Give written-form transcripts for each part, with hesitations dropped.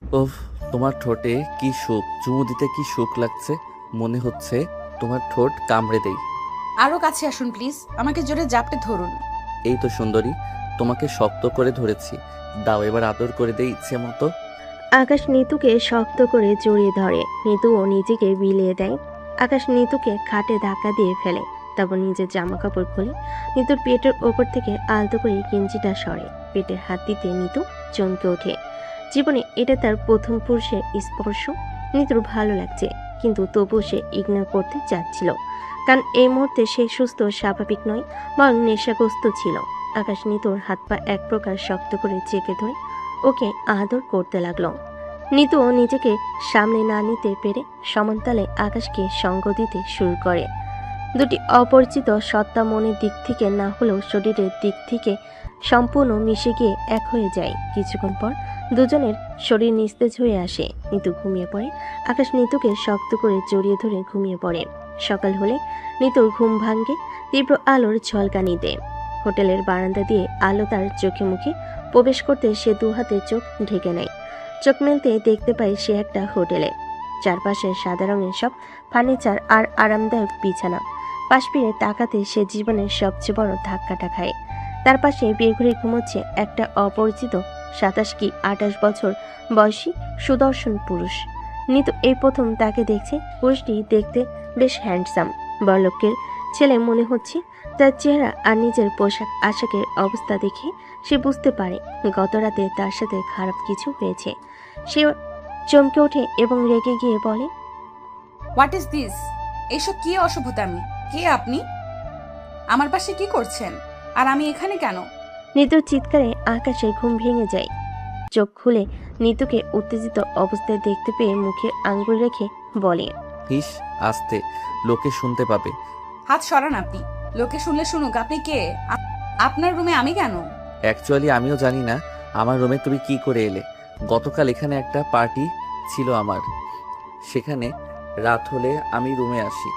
ওহ, তোমার ঠোঁটে কি সুখ, চুমু দিতে কি সুখ লাগছে। মনে হচ্ছে তোমার ঠোঁট কামড়ে দেই। আরো কাছে আসুন প্লিজ, আমাকে জোরে জাপটে ধরুন। এই তো সুন্দরী, তোমাকে শক্ত করে ধরেছি। দাও এবার আদর করে দেই ইচ্ছে মতো। আকাশ নিতুকে শক্ত করে জড়িয়ে ধরে। নিতুও নিজেকে বিলিয়ে দেয়। আকাশ নিতুকে খাটে ধাক্কা দিয়ে ফেলে। তারপর নিজের জামা কাপড় খুলে নিতুর পেটের ওপর থেকে আলতো করে কিঞ্চিটা সরে পেটের হাত দিতে নিতু চমকে ওঠে। জীবনে এটা তার প্রথম পুরুষের স্পর্শ। নিতুর ভালো লাগছে, কিন্তু তবুও সে ইগনোর করতে চাচ্ছিল, কারণ এই মুহূর্তে সে সুস্থ স্বাভাবিক নয়, বরং নেশাগ্রস্ত ছিল। আকাশ নিতুর হাত পা এক প্রকার শক্ত করে চেপে ধরে ওকে আদর করতে লাগলো। নিতুও নিজেকে সামনে না নিতে পেরে সমানতালে আকাশকে সঙ্গ দিতে শুরু করে। দুটি অপরিচিত সত্তা মনের দিক থেকে না হলেও শরীরের দিক থেকে সম্পূর্ণ মিশে গিয়ে এক হয়ে যায়। কিছুক্ষণ পর দুজনের শরীর নিস্তেজ হয়ে আসে। নিতু ঘুমিয়ে পড়ে। আকাশ নিতুকে শক্ত করে জড়িয়ে ধরে ঘুমিয়ে পড়ে। সকাল হলে নিতুর ঘুম ভাঙ্গে তীব্র আলোর ঝলকানিতে। হোটেলের বারান্দা দিয়ে আলো তার চোখে মুখে প্রবেশ করতে সে দুহাতে চোখ ঢেকে নেয়। চোখ মেলতে দেখতে পায় সে একটা হোটেলে। চারপাশে সাদা রঙের সব ফার্নিচার আর আরামদায়ক বিছানা। পাশ ফিরে তাকাতে সে জীবনের সবচেয়ে বড় ধাক্কাটা খায়। তার পাশে বেঘুরে ঘুমোচ্ছে একটা অপরিচিত 27 কি 28 বছর বয়সী সুদর্শন পুরুষ। নিতু এই প্রথম তাকে দেখছে। পুরুষটি দেখতে বেশ হ্যান্ডসাম, বড়লোকের ছেলে মনে হচ্ছে। তার চেহারা আর নিজের পোশাক আশাকের অবস্থা দেখে সে বুঝতে পারে গত রাতে তার সাথে খারাপ কিছু হয়েছে। সে চমকে ওঠে এবং রেগে গিয়ে বলে, হোয়াট ইজ দিস? এইসব কি অসভ্যতামি? কে আপনি? আমার পাশে কি করছেন? আর আমি এখানে কেন? নিতুর চিৎকারে আকাশের ঘুম ভেঙে যায়। চোখ খুলে নিতুকে উত্তেজিত অবস্থায় দেখতে পেয়ে মুখে আঙ্গুল রেখে বলে, হিস, আস্তে, লোকে শুনতে পাবে। হাত সরান আপনি। লোকে শুনলে শুনুক, আপনি কে? আপনার রুমে আমি কেন? অ্যাকচুয়ালি আমিও জানি না আমার রুমে তুমি কি করে এলে। গতকাল এখানে একটা পার্টি ছিল আমার, সেখানে রাত হলে আমি রুমে আসি।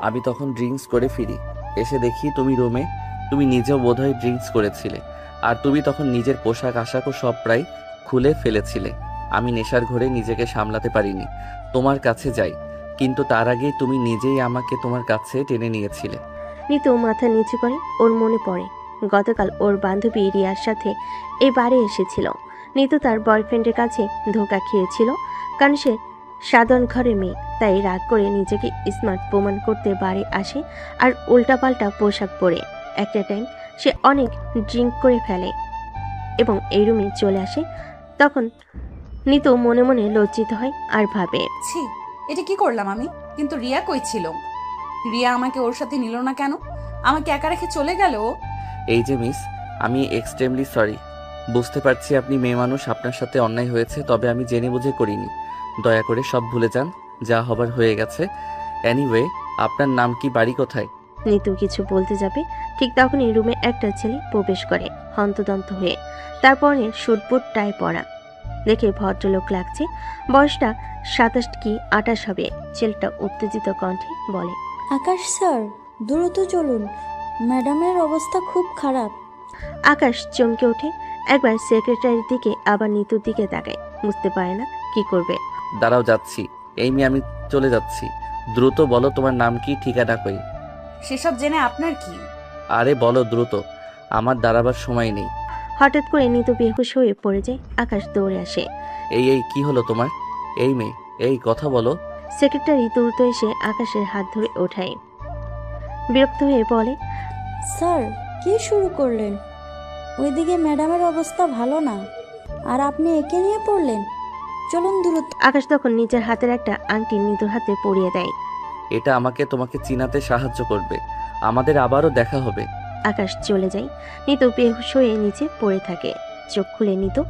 আমি তখন ড্রিঙ্কস করে ফিরি, এসে দেখি তুমি রুমে। তুমি নিজেও বোধহয় ড্রিঙ্কস করেছিলে, আর তুমি তখন নিজের পোশাক আশাকও সব প্রায় খুলে ফেলেছিলে। আমি নেশার ঘোরে নিজেকে সামলাতে পারিনি, তোমার কাছে যাই, কিন্তু তার আগেই তুমি নিজেই আমাকে তোমার কাছে টেনে নিয়েছিলে। নিতু মাথা নিচু করে। ওর মনে পড়ে গতকাল ওর বান্ধবী রিয়ার সাথে এই বারে এসেছিল। নিতু তার বয়ফ্রেন্ডের কাছে ধোঁকা খেয়েছিল, কারণ সে সাধারণ ঘরের মেয়ে। তাই রাগ করে নিজেকে স্মার্ট প্রমাণ করতে বাড়ি আসে আর উল্টাপাল্টা পোশাক পরে। একটা টাইম সে অনেক ড্রিঙ্ক করে ফেলে এবং এই রুমে চলে আসে। তখন নিতু মনে মনে লজ্জিত হয় আর ভাবে, ছি, এটা কি করলাম আমি? কিন্তু রিয়া কই ছিল? রিয়া আমাকে ওর সাথে নিল না কেন? আমাকে একা রেখে চলে গেল ও? এই যে মিস, আমি এক্সট্রিমলি সরি। বুঝতে পারছি আপনি মেয়ে মানুষ, আপনার সাথে অন্যায় হয়েছে, তবে আমি জেনে বুঝে করিনি। দয়া করে সব ভুলে যান, যা হবার হয়ে গেছে। এনিওয়ে, আপনার নাম কি, বাড়ি কোথায়? নিতু কিছু বলতে যাবে, ঠিক তখনই রুমে একটা ছেলে প্রবেশ করে হন্তদন্ত হয়ে। তারপরে শুটবুট টাই পরা দেখে ভদ্রলোক লাগছে। বয়সটা 27 কি 28 হবে। ছেলেটা উত্তেজিত কণ্ঠে বলে, আকাশ স্যার, দ্রুত চলুন, ম্যাডামের অবস্থা খুব খারাপ। আকাশ চমকে ওঠে। একবার সেক্রেটারির দিকে আবার নিতুর দিকে তাকায়। বুঝতে পারে না কি করবে। দাঁড়াও, যাচ্ছি। এই মেয়ে, আমি চলে যাচ্ছি। দ্রুত বলো তোমার নাম কি, ঠিকানা কই? সেসব জেনে আপনার কি? আরে বলো দ্রুত, আমার দাঁড়াবার সময় নেই। হঠাৎ করে নিতু বেহুশ হয়ে পড়ে যায়। আকাশ দৌড়ে আসে। এই এই কি হলো তোমার? এই মেয়ে, এই কথা বলো। সেক্রেটারি দ্রুত এসে আকাশের হাত ধরে ওঠায়। বিরক্ত হয়ে বলে, স্যার, কি শুরু করলেন? ওইদিকে ম্যাডামের অবস্থা ভালো না, আর আপনি একে নিয়ে পড়লেন। চলুন দ্রুত। আকাশ তখন নিজের হাতের একটা আংটি নিতুর হাতে পরিয়ে দেয়। এটা আমাকে তোমাকে চিনাতে সাহায্য করবে। আমাদের আবারও দেখা হবে। আকাশ চলে যায়। নিতু বেহুশ হয়ে নিচে পড়ে থাকে। চোখ খুলে নিতু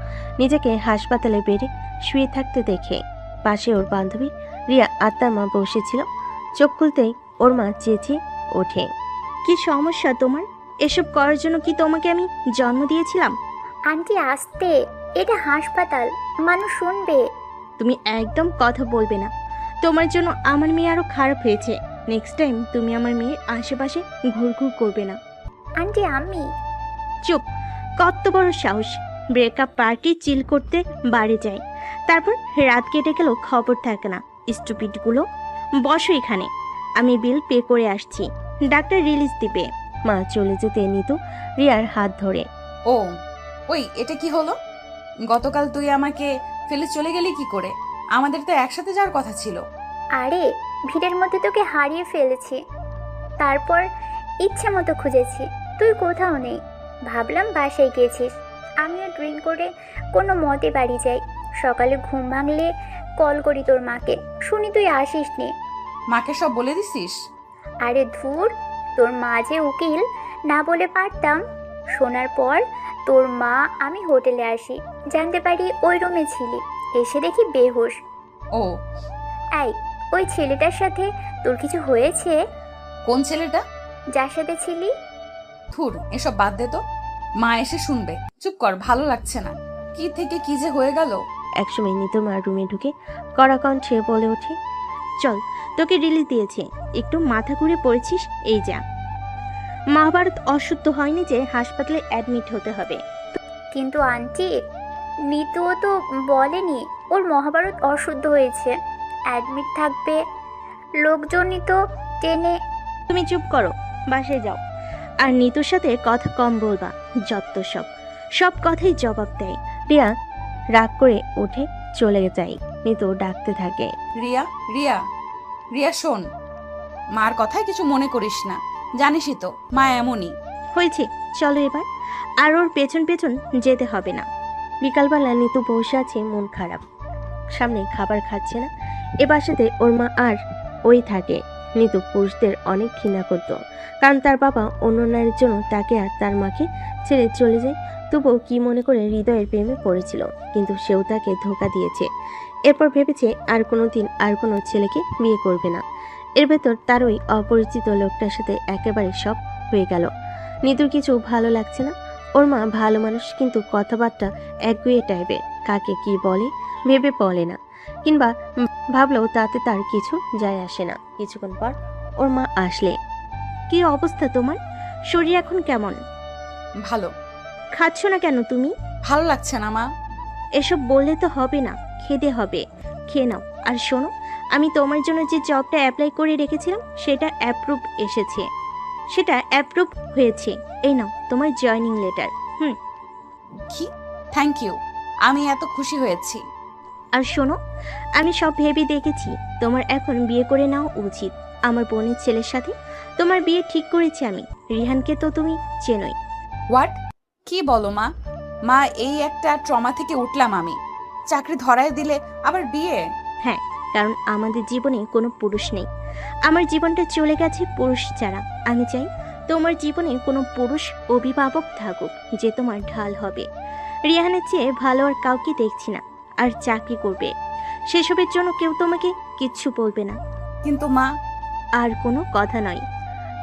নিজেকে হাসপাতালে বেডে শুয়ে থাকতে দেখে পাশে ওর বান্ধবী রিয়া আত্মার মা বসেছিল। চোখ খুলতেই ওর মা চেঁচিয়ে ওঠে, কি সমস্যা তোমার? এসব করার জন্য কি তোমাকে আমি জন্ম দিয়েছিলাম? আন্টি আসতে, এটা হাসপাতাল, মানুষ শুনবে। তুমি একদম কথা বলবে না। তোমার জন্য আমার মেয়ে আরো খারাপ হয়েছে। নেক্সট টাইম তুমি আমার মেয়ের আশেপাশে ঘুরঘুর করবে না। আন্টি আমি চুপ! কত বড় সাহস! ব্রেকআপ পার্টি চিল করতে বাড়ি যায়, তারপর রাত কেটে গেল, খবর থাকে না। স্টুপিডগুলো, বসো এখানে, আমি বিল পে করে আসছি, ডাক্তার রিলিজ দিবে। মা চলে যেতে নিতু রিয়ার হাত ধরে। ও ওই এটা কি হলো? গতকাল তুই আমাকে ফেলে চলে গেলি কি করে? আমাদের তো একসাথে যাওয়ার কথা ছিল। আরে ভিড়ের মধ্যে তোকে হারিয়ে ফেলেছি, তারপর ইচ্ছে মতো খুঁজেছি, তুই কোথাও নেই। ভাবলাম বাসায় গিয়েছিস। আমিও ড্রিঙ্ক করে কোনো মতে বাড়ি যাই, সকালে ঘুম ভাঙলে কল করি তোর মাকে, শুনি তুই আসিস নি। মাকে সব বলে দিছিস? আরে ধুর, তোর মা যে উকিল, না বলে পারতাম। শোনার পর তোর মা আমি হোটেলে আসি, জানতে পারি ওই রুমে ছিলি, এসে দেখি বেহুশ। ও এই, ওই ছেলেটার সাথে তোর কিছু হয়েছে? কোন ছেলেটা? যার সাথে ছিলি? থুর, এসব বাদ দে তো, মা এসে শুনবে। চুপ কর, ভালো লাগছে না। কি থেকে কি যে হয়ে গেল। একসময় নিতু মা রুমে ঢুকে কড়া কণ্ঠে বলে ওঠে, চল, তোকে রিলিজ দিয়েছে, একটু মাথা ঘুরে পড়েছিস, এই যা। মহাভারত অশুদ্ধ হয়নি যে হাসপাতালে অ্যাডমিট হতে হবে। কিন্তু আন্টি, নিতুও তো বলেনি ওর মহাভারত অশুদ্ধ হয়েছে, অ্যাডমিট থাকবে। লোকজনই তো টেনে। তুমি চুপ করো, বাসায় যাও। আর নিতুর সাথে কথা কম বলবা, যত সব সব কথাই জবাব দেয়। রিয়া রাগ করে উঠে চলে যায়। নিতু ডাকতে থাকে, রিয়া, রিয়া, রিয়া শোন, মার কথায় কিছু মনে করিস না, জানিসই তো মা এমনই। হয়েছে, চলো এবার, আর ওর পেছন পেছন যেতে হবে না। বিকালবেলা নিতু বসে আছে মন খারাপ, সামনে খাবার খাচ্ছে না। এ বাসাতে ওর মা আর ওই থাকে। নিতু পুরুষদের অনেক ঘৃণা করত, কারণ তার বাবা অন্য নারীর জন্য তাকে আর তার মাকে ছেড়ে চলে যায়। তবুও কি মনে করে হৃদয়ের প্রেমে পড়েছিল, কিন্তু সেও তাকে ধোকা দিয়েছে। এরপর ভেবেছে আর কোনোদিন আর কোনো ছেলেকে বিয়ে করবে না। এর ভেতর তার ওই অপরিচিত লোকটার সাথে একেবারে সব হয়ে গেল। নিতুর কিছু ভালো লাগছে না। ওর মা ভালো মানুষ, কিন্তু কথাবার্তা একগুঁয়ে টাইপের, কাকে কি বলে ভেবে বলে না, কিংবা ভাবলেও তাতে তার কিছু যায় আসে না। কিছুক্ষণ পর ওর মা আসলে। কি অবস্থা তোমার? শরীর এখন কেমন? ভালো। খাচ্ছ না কেন তুমি? ভালো লাগছে না মা। এসব বললে তো হবে না, খেতে হবে, খেয়ে নাও। আর শোনো, আমি তোমার জন্য যে জবটা অ্যাপ্লাই করে রেখেছিলাম সেটা অ্যাপ্রুভ এসেছে, সেটা অ্যাপ্রুভ হয়েছে। এই নাও তোমার জয়েনিং লেটার। কি? থ্যাংক ইউ, আমি এত খুশি হয়েছি। আর শোনো, আমি সব ভেবে দেখেছি, তোমার এখন বিয়ে করে নেওয়া উচিত। আমার বোনের ছেলের সাথে তোমার বিয়ে ঠিক করেছি আমি। রিহানকে তো তুমি চেনোই। হোয়াট? কি বলো মা? মা, এই একটা ট্রমা থেকে উঠলাম আমি। চাকরি ধরায় দিলে আবার বিয়ে? হ্যাঁ, কারণ আমাদের জীবনে কোনো পুরুষ নেই। আমার জীবনটা চলে গেছে পুরুষ ছাড়া। আমি চাই তোমার জীবনে কোনো পুরুষ অভিভাবক থাকুক, যে তোমার ঢাল হবে। রিহানের চেয়ে ভালো আর কাউকে দেখছি না। আর চাকরি করবে, সেসবের জন্য কেউ তোমাকে কিচ্ছু বলবে না। কিন্তু মা। আর কোনো কথা নয়।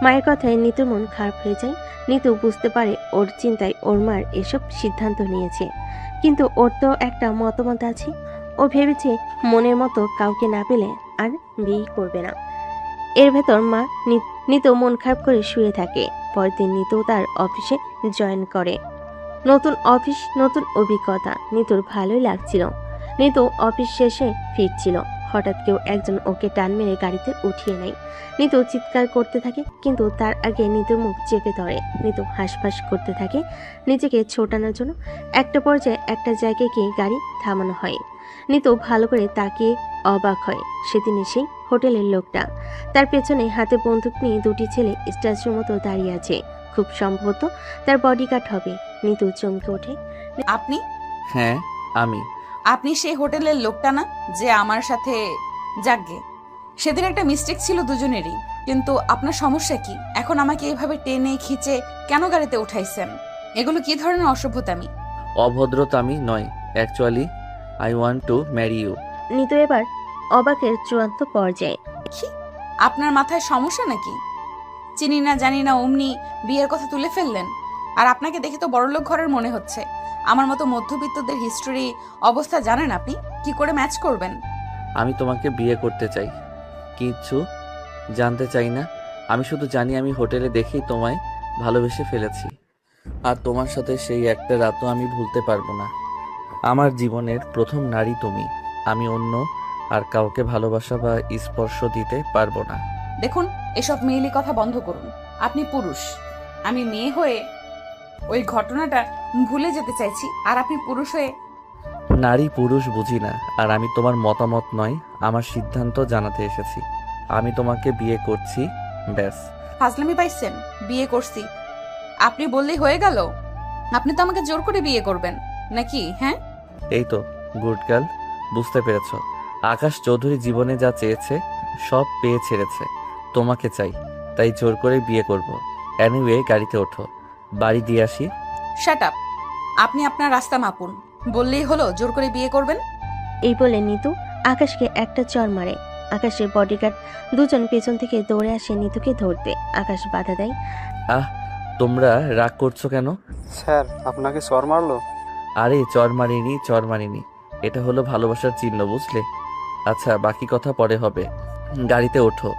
মায়ের কথায় নিতুর মন খারাপ হয়ে যায়। নিতু বুঝতে পারে ওর চিন্তায় ওর মার এসব সিদ্ধান্ত নিয়েছে, কিন্তু ওর তো একটা মতামত আছে। ও ভেবেছে মনের মতো কাউকে না পেলে আর বিয়ে করবে না। এর ভেতর মা নিতু মন খারাপ করে শুয়ে থাকে। পরের দিন নিতু তার অফিসে জয়েন করে। নতুন অফিস, নতুন অভিজ্ঞতা, নিতুর ভালোই লাগছিল। নিতু অফিস শেষে ফিরছিল, হঠাৎ কেউ একজন ওকে টান মেরে গাড়িতে উঠিয়ে নেয়। নিতু চিৎকার করতে থাকে, কিন্তু তার আগে নিতুর মুখ চেপে ধরে। নিতু হাঁসফাঁস করতে থাকে নিজেকে ছোটানোর জন্য। একটা পর্যায়ে একটা জায়গায় গিয়ে গাড়ি থামানো হয়। নিতু ভালো করে তাকিয়ে অবাক হয়। সেদিন সেই হোটেলের লোকটা, তার পেছনে হাতে বন্দুক নিয়ে দুটি ছেলে স্ট্যাচুর মতো দাঁড়িয়ে আছে। খুব সম্ভবত তার বডিগার্ড হবে। নিতু চমকে ওঠে। আপনি? হ্যাঁ, আমি। আপনি সেই হোটেলের লোকটা না যে আমার সাথে? যাকগে, সেদিন একটা মিস্টেক ছিল দুজনেরই। কিন্তু আপনার সমস্যা কি? এখন আমাকে এইভাবে টেনে খিচে কেন গাড়িতে উঠাইছেন? এগুলো কি ধরনের অসভ্যতামি? অভদ্রতামি নয়, actually I want to marry you. Nitu এবার অবাকের চূড়ান্ত পর্যায়ে। কি? আপনার মাথায় সমস্যা নাকি? চিনি না জানি না অমনি বিয়ের কথা তুলে ফেললেন। আর আপনাকে দেখে তো বড়লোক ঘরের মনে হচ্ছে। আমার মতো মধ্যবিত্তদের হিস্টোরি অবস্থা জানেন আপনি? কি করে ম্যাচ করবেন? আমি তোমাকে বিয়ে করতে চাই, কিচ্ছু জানতে চাই না। আমি শুধু জানি আমি হোটেলে দেখেই তোমায় ভালোবেসে ফেলেছি, আর তোমার সাথে সেই একটা রাতও আমি ভুলতে পারবো না। আমার জীবনের প্রথম নারী তুমি। আমি অন্য আর কাউকে ভালোবাসা বা স্পর্শ দিতে পারবো না। দেখুন, এসব মেয়েলি কথা বন্ধ করুন। আপনি পুরুষ, আমি মেয়ে হয়ে ওই ঘটনাটা ভুলে যেতে চাইছি, আর আপনি পুরুষ হয়ে। নারী পুরুষ বুঝি না, আর আমি তোমার মতামত নয়, আমার সিদ্ধান্ত জানাতে এসেছি। আমি তোমাকে বিয়ে করছি, ব্যাস। ফাজলামি পাইছেন? বিয়ে করছি আপনি বললেই হয়ে গেল? আপনি তো আমাকে জোর করে বিয়ে করবেন নাকি? হ্যাঁ, এই তো গুড গার্ল, বুঝতে পেরেছ। আকাশ চৌধুরী জীবনে যা চেয়েছে সব পেয়ে ছেড়েছে, তোমাকে চাই, তাই জোর করে বিয়ে করব। এনিওয়ে, গাড়িতে ওঠো, বাড়ি দিয়ে আসি। Shut up. আপনি আপনার রাস্তা মাপুন, বললেই হলো জোর করে বিয়ে করবেন? এই বলে নিতু আকাশকে একটা চর মারে। আকাশের বডিগার্ড দুজন পেছন থেকে দৌড়ে আসে নিতুকে ধরতে। আকাশ বাধা দেয়। আহ, তোমরা রাগ করছো কেন? স্যার আপনাকে চর মারলো? আরে চর মারিনি, এটা হলো ভালোবাসার চিহ্ন, বুঝলে? আচ্ছা, বাকি কথা পরে হবে। গাড়িতে ওঠো,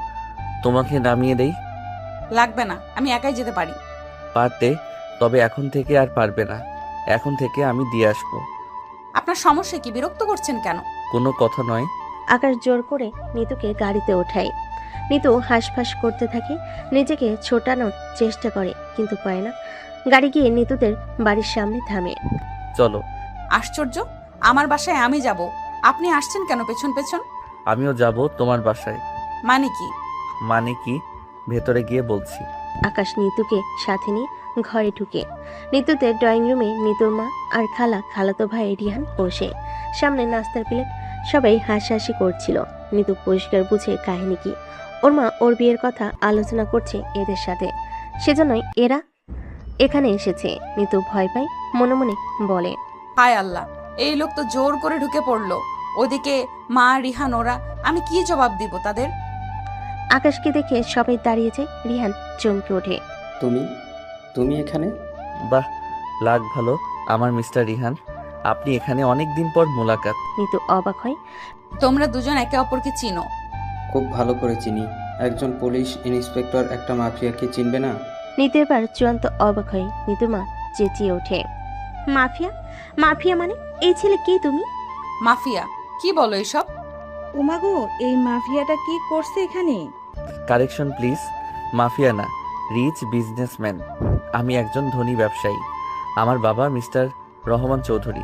তোমাকে নামিয়ে দেই। লাগবে না, আমি একাই যেতে পারি। পারতে, তবে এখন থেকে আর পারবে না। এখন থেকে আমি দিয়ে আসবো। আপনার সমস্যা কি? বিরক্ত করছেন কেন? কোনো কথা নয়। আকাশ জোর করে নিতুকে গাড়িতে ওঠায়। নিতু হাঁসফাঁস করতে থাকে, নিজেকে ছোটানোর চেষ্টা করে, কিন্তু পায় না। গাড়ি গিয়ে নিতুদের বাড়ির সামনে থামে। চলো। আশ্চর্য, আমার বাসায় আমি যাব, আপনি আসছেন কেন পেছন পেছন? আমিও যাব তোমার বাসায়। মানে কি? মানে কি, ভেতরে গিয়ে বলছি। আকাশ নিতুকে সাথে নিয়ে ঘরে ঢুকে। নিতুদের ড্রয়িং রুমে নিতুর মা আর খালাতো ভাই রিহান বসে। সামনে নাস্তার প্লেট, সবাই হাসাহাসি করছিল। নিতু পরিষ্কার বুঝে কাহিনী কি। ওর মা ওর বিয়ের কথা আলোচনা করছে এদের সাথে, সেজন্যই এরা এখানে এসেছে। নিতু ভয় পায়, মনে মনে বলে, হায় আল্লাহ, এই লোক তো জোর করে ঢুকে পড়লো। ওদিকে মা, রিহান, ওরা, আমি কি জবাব দিব তাদের? আকাশকে দেখে সবাই দাঁড়িয়ে যায়। রিহান চমকে ওঠে। তুমি তুমি এখানে? বাহ, লাগ ভালো আমার মিস্টার রিহান, আপনি এখানে অনেক দিন পর মোলাকাত। নিতু অবাক হয়। তোমরা দুজন একে অপরকে চিনো? খুব ভালো করে চিনি। একজন পুলিশ ইন্সপেক্টর একটা মাফিয়াকে চিনবে না? নিতু এবার চূড়ান্ত অবাক হয়। নিতুর মা চেঁচিয়ে ওঠে, মাফিয়া? মাফিয়া মানে? এই ছেলে কে তুমি? মাফিয়া? কি বলো এসব? ওমাগো, এই মাফিয়াটা কি করছে এখানে? কারেকশন প্লিজ, মাফিয়া না, রিচ বিজনেসম্যান। আমি একজন ধনী ব্যবসায়ী। আমার বাবা মিস্টার রহমান চৌধুরী।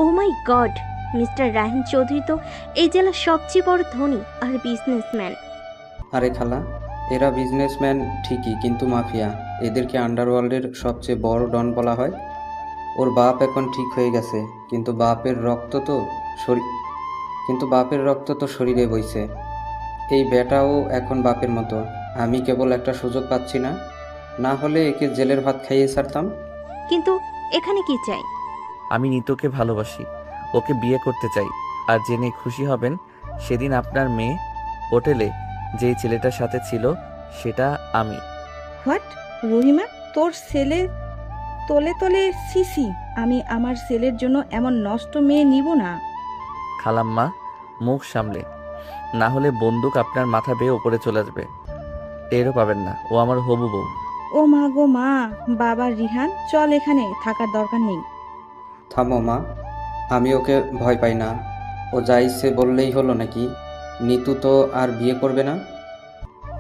ও মাই গড, মিস্টার রাহিন চৌধুরী তো এই জেলার সবচেয়ে বড় ধনী আর বিজনেসম্যান। আরে খালা, এরা বিজনেসম্যান ঠিকই, কিন্তু মাফিয়া। এদেরকে আন্ডারওয়ার্ল্ডের সবচেয়ে বড় ডন বলা হয়। ওর বাপ এখন ঠিক হয়ে গেছে, কিন্তু বাপের রক্ত তো শরীরে বইছে। এই বেটাও এখন বাপের মতো। আমি কেবল একটা সুযোগ পাচ্ছি না, না হলে একে জেলের ভাত খাইয়ে ছাড়তাম। কিন্তু এখানে কি চাই? আমি নিতুকে ভালোবাসি, ওকে বিয়ে করতে চাই। আর জেনে খুশি হবেন, সেদিন আপনার মেয়ে হোটেলে যেই ছেলেটার সাথে ছিল সেটা আমি। হোয়াট? রহিমা, তোর ছেলে তলে তলে সিসি। আমি আমার ছেলের জন্য এমন নষ্ট মেয়ে নিব না। খালাম্মা, মুখ সামলে, না হলে বন্দুক আপনার মাথা বেয়ে ওপরে চলে আসবে, টেরও পাবেন না। ও আমার হবু বউ। ও মা গো মা, বাবা রিহান, চল, এখানে থাকার দরকার নেই। থামো মা, আমি ওকে ভয় পাই না। ও যা ইচ্ছে বললেই হলো নাকি? নিতু তো আর বিয়ে করবে না?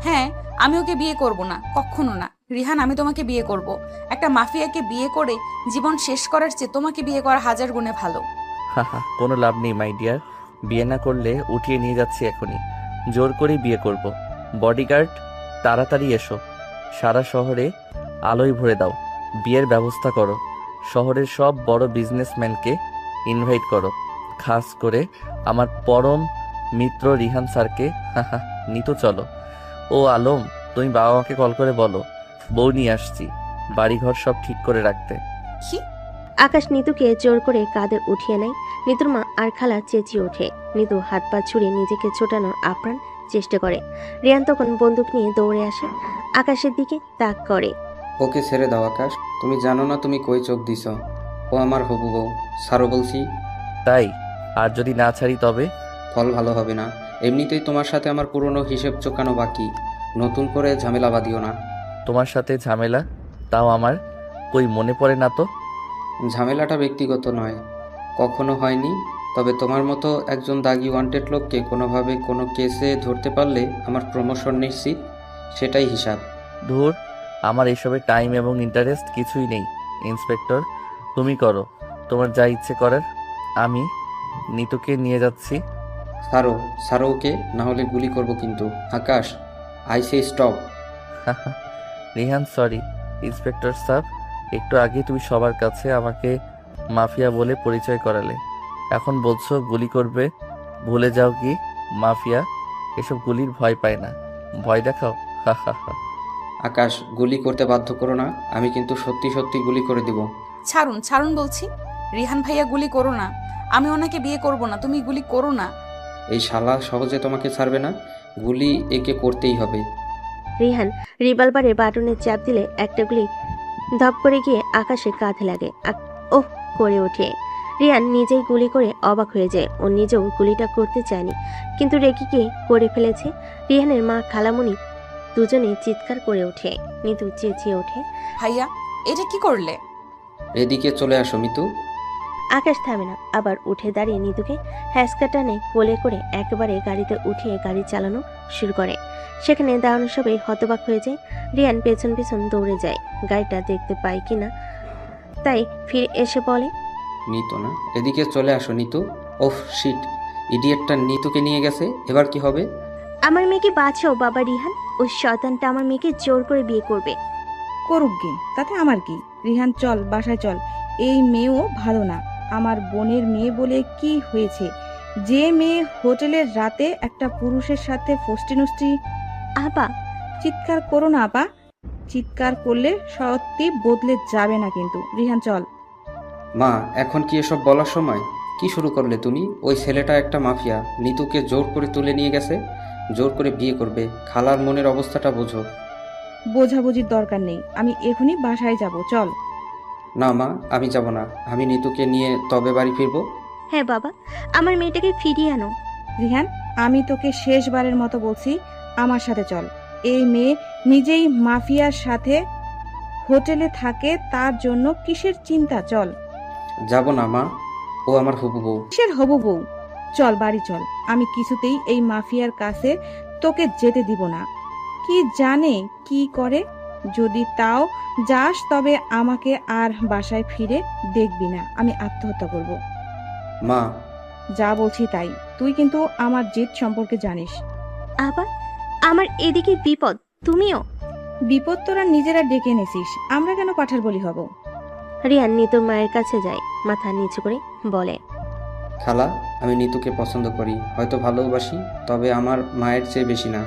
হ্যাঁ, আমি ওকে বিয়ে করব না, কখনো না। রিহান, আমি তোমাকে বিয়ে করব। একটা মাফিয়াকে বিয়ে করে জীবন শেষ করার চেয়ে তোমাকে বিয়ে করা হাজার গুণে ভালো। হাহা, কোনো লাভ নেই মাই ডিয়ার, বিয়ে না করলে উঠিয়ে নিয়ে যাচ্ছি এখনই, জোর করে বিয়ে করব। বডিগার্ড, তাড়াতাড়ি এসো, সারা শহরে আলোয় ভরে দাও, বিয়ের ব্যবস্থা করো। শহরের সব বড় বিজনেসম্যানকে ইনভাইট করো, খাস করে আমার পরম মিত্র রিহান স্যারকে। হাহা, নিতু চলো। ও আলম, তুমি বাবা মাকে কল করে বলো বউ নিয়ে আসছি, বাড়িঘর সব ঠিক করে রাখতে। কি? আকাশ নিতুকে জোর করে কাঁধে উঠিয়ে নেয়। নিতুর মা আর খালা চেঁচিয়ে ওঠে। নিতু হাত পা ছুড়ে নিজেকে ছোটানোর আপ্রাণ চেষ্টা করে। রিয়ান তখন বন্দুক নিয়ে দৌড়ে আসে, আকাশের দিকে তাক করে। ওকে ছেড়ে দাও আকাশ, তুমি জানো না তুমি কই চোখ দিছ। ও আমার হবু বউ, ছাড়ো বলছি। তাই? আর যদি না ছাড়ি তবে? ফল ভালো হবে না। এমনিতেই তোমার সাথে আমার পুরনো হিসেব চোকানো বাকি, নতুন করে ঝামেলা বাঁধিও না। তোমার সাথে ঝামেলা? তাও আমার কই মনে পড়ে না তো। ঝামেলাটা ব্যক্তিগত নয়, কখনো হয়নি, তবে তোমার মতো একজন দাগি ওয়ান্টেড লোককে কোনোভাবে কোনো কেসে ধরতে পারলে আমার প্রমোশন নিশ্চিত, সেটাই হিসাব। ধুর, আমার এসবে টাইম এবং ইন্টারেস্ট কিছুই নেই। ইন্সপেক্টর, তুমি করো তোমার যা ইচ্ছে করার। আমি নিতুকে নিয়ে যাচ্ছি। ছাড়ো, ছাড়ো ওকে, না হলে গুলি করব কিন্তু। Akash, I say stop. Rihan, sorry. Inspector sir, একটু আগে তুমি সবার কাছে আমাকে মাফিয়া বলে পরিচয় করালে, এখন বলছো গুলি করবে। ভুলে যাও কি মাফিয়া এসব গুলির ভয় পায় না, ভয় দেখাও। হা হা হা। আকাশ, গুলি করতে বাধ্য করো না, আমি কিন্তু সত্যি সত্যি গুলি করে দিব। ছাড়ুন ছাড়ুন বলছি। রিহান ভাইয়া গুলি করো না, আমি ওনাকে বিয়ে করব না, তুমি গুলি করো না। এই শালা সহজে তোমাকে ছাড়বে না, গুলি একে করতেই হবে। রিহান রিভলভারের বাটনে চাপ দিলে একটা গুলি ধপ করে গিয়ে আকাশে কাঁধে লাগে। ওহ করে ওঠে। রিহান নিজেই গুলি করে অবাক হয়ে যায়। ও নিজেও গুলিটা করতে চায়নি, কিন্তু রেগে গিয়ে করে ফেলেছে। রিহানের মা খালামণি দুজনেই চিৎকার করে ওঠে। নিতু চেঁচিয়ে ওঠে। ভাইয়া, এটা কি করলে? এদিকে চলে আসো মিতু। আকাশ থামে না, আবার উঠে দাঁড়িয়ে নিতুকে হ্যাসকা টানে কোলে করে একেবারে গাড়িতে উঠিয়ে গাড়ি চালানো শুরু করে। সেখানে দাঁড়ানো সবাই হতবাক হয়ে যায়। রিয়ান পেছন পেছন দৌড়ে যায়, গাড়িটা দেখতে পায় কিনা, তাই ফিরে এসে বলে, নিতু না, এদিকে চলে আসো নিতু। ওফ শিট, ইডিয়েটটা নিতুকে নিয়ে গেছে, এবার কি হবে? আমার মেয়েকে বাঁচাও বাবা রিহান, ওই শয়তানটা আমার মেয়েকে জোর করে বিয়ে করবে। করুক গে, তাতে আমার কি? রিহান চল, বাসায় চল। এই মেয়েও ভালো না, আমার বোনের মেয়ে বলে কি হয়েছে? যে মেয়ে হোটেলের রাতে একটা পুরুষের সাথে ফষ্টি। আপা, চিৎকার করো না আপা, চিৎকার করলে সত্যি বদলে যাবে না কিন্তু। রিহান চল। মা, এখন কি এসব বলার সময়? কি শুরু করলে তুমি? ওই ছেলেটা একটা মাফিয়া, নিতুকে জোর করে তুলে নিয়ে গেছে, জোর করে বিয়ে করবে। খালার মনের অবস্থাটা বোঝো। বোঝাবুঝির দরকার নেই, আমি এখনই বাসায় যাব, চল। না মা, আমি যাব না, আমি নিতুকে নিয়ে তবে বাড়ি ফিরবো। হ্যাঁ বাবা, আমার মেয়েটাকে ফিরিয়ে আনো। রিহান, আমি তোকে শেষবারের মতো বলছি, আমার সাথে চল। এই মেয়ে নিজেই মাফিয়ার সাথে হোটেলে থাকে, তার জন্য কিসের চিন্তা? চল। যাব না মা, ও আমার হবু বউ। কিসের হবু বউ? চল বাড়ি চল। আমি কিছুতেই এই মাফিয়ার কাছে তোকে যেতে দিব না। কি জানে কি করে, যদি তাও যাস তবে আমাকে আর বাসায় ফিরে দেখবি না, আমি আত্মহত্যা করব। মা, যা বলছি তাই, তুই কিন্তু আমার জেদ সম্পর্কে জানিস। আবার আমার এদিকে বিপদ, তুমিও। বিপদ তোরা নিজেরা ডেকে এনেছিস, আমরা কেন পাঠার বলি হব? রিয়ান নিতুর মায়ের কাছে যায়, মাথা নিচু করে বলে, খালা, আমি নিতুকে পছন্দ করি, হয়তো ভালোবাসি, তবে আমার মায়ের চেয়ে বেশি না।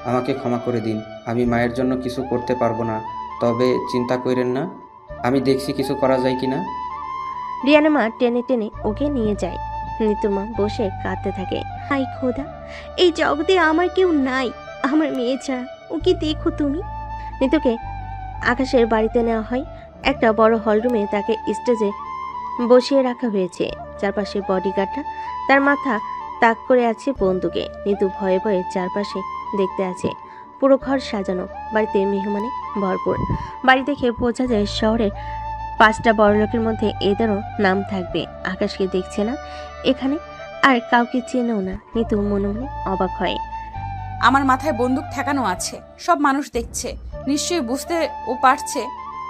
আমাকে ক্ষমা করে দিন, আমি মায়ের জন্য কিছু করতে পারবো না, তবে চিন্তা করেন না, আমি দেখছি কিছু করা যায় কিনা। রিয়ানের মা টেনে টেনে ওকে নিয়ে যায়। নিতুর মা বসে কাঁদতে থাকে। হাই খোদা, এই জগতে আমার কেউ নাই আমার মেয়ে ছাড়া, ওকে দেখো তুমি। নিতুকে আকাশের বাড়িতে নেওয়া হয়। একটা বড় হলরুমে তাকে স্টেজে বসিয়ে রাখা হয়েছে। চারপাশে বডিগার্ডরা তার মাথা তাক করে আছে বন্দুকে। নিতু ভয়ে ভয়ে চারপাশে দেখতে আছে। পুরো ঘর সাজানো, বাড়িতে মেহমানে ভরপুর। বাড়ি দেখে বোঝা যায় শহরের 5টা বড়লোকের মধ্যে এদেরও নাম থাকবে। আকাশকে দেখছে না এখানে, আর কাউকে চেনেও না। নিতু মনে মনে অবাক হয়। আমার মাথায় বন্দুক ঠেকানো আছে, সব মানুষ দেখছে, নিশ্চয়ই বুঝতে ও পারছে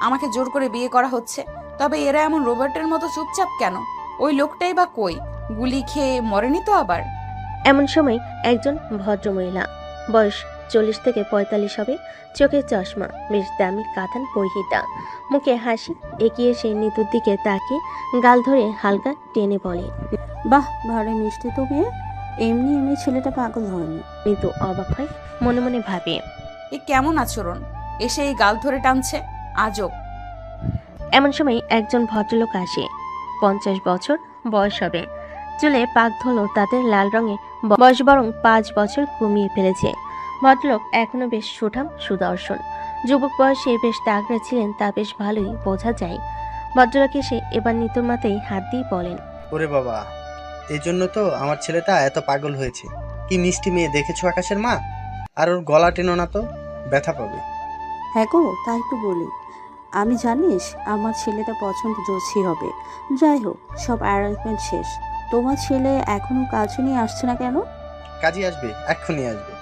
আমাকে জোর করে বিয়ে করা হচ্ছে। তবে এরা এমন রোবটের মতো চুপচাপ কেন? ওই লোকটাই বা কই? গুলি খেয়ে মরেনি তো আবার? এমন সময় একজন ভদ্রমহিলা, বয়স 40 থেকে 45 হবে, চোখে চশমা, বেশ দামি কাতান পরিহিতা, মুখে হাসি, এগিয়ে এসে নিতুর দিকে তাকিয়ে গাল ধরে হালকা টেনে বলে, বাহ, ভারী মিষ্টি তো মেয়ে, এমনি এমনি ছেলেটা পাগল হয়নি। নিতু অবাক হয়, মনে মনে ভাবে, এ কেমন আচরণ? এসে এই গাল ধরে টানছে, আজব। এমন সময় একজন ভদ্রলোক আসে। 50 বছর বয়স হবে, চুলে পাক ধুলো তাদের লাল রঙে, বয়স বরং 5 বছর কমিয়ে ফেলেছে। ভদ্রলোক এখনো বেশ সুঠাম সুদর্শন। যুবক বয়সে বেশ তাগড়া ছিলেন তা বেশ ভালোই বোঝা যায়। ভদ্রলোক এসে এবার নিতুর মাথায় হাত দিয়ে বলেন, ওরে বাবা, এই জন্য তো আমার ছেলেটা এত পাগল হয়েছে। কি মিষ্টি মেয়ে দেখেছো আকাশের মা? আর ওর গলা টেনো না তো, ব্যথা পাবে। হ্যাঁ গো, তাই একটু বলি। আমি জানিস আমার ছেলেটা পছন্দ জোছি হবে। যাই হোক, সব অ্যারেঞ্জমেন্ট শেষ, তোমার ছেলে এখনো কাছে নিয়ে আসছে না কেন? কাজী আসবে, এক্ষুনি আসবে।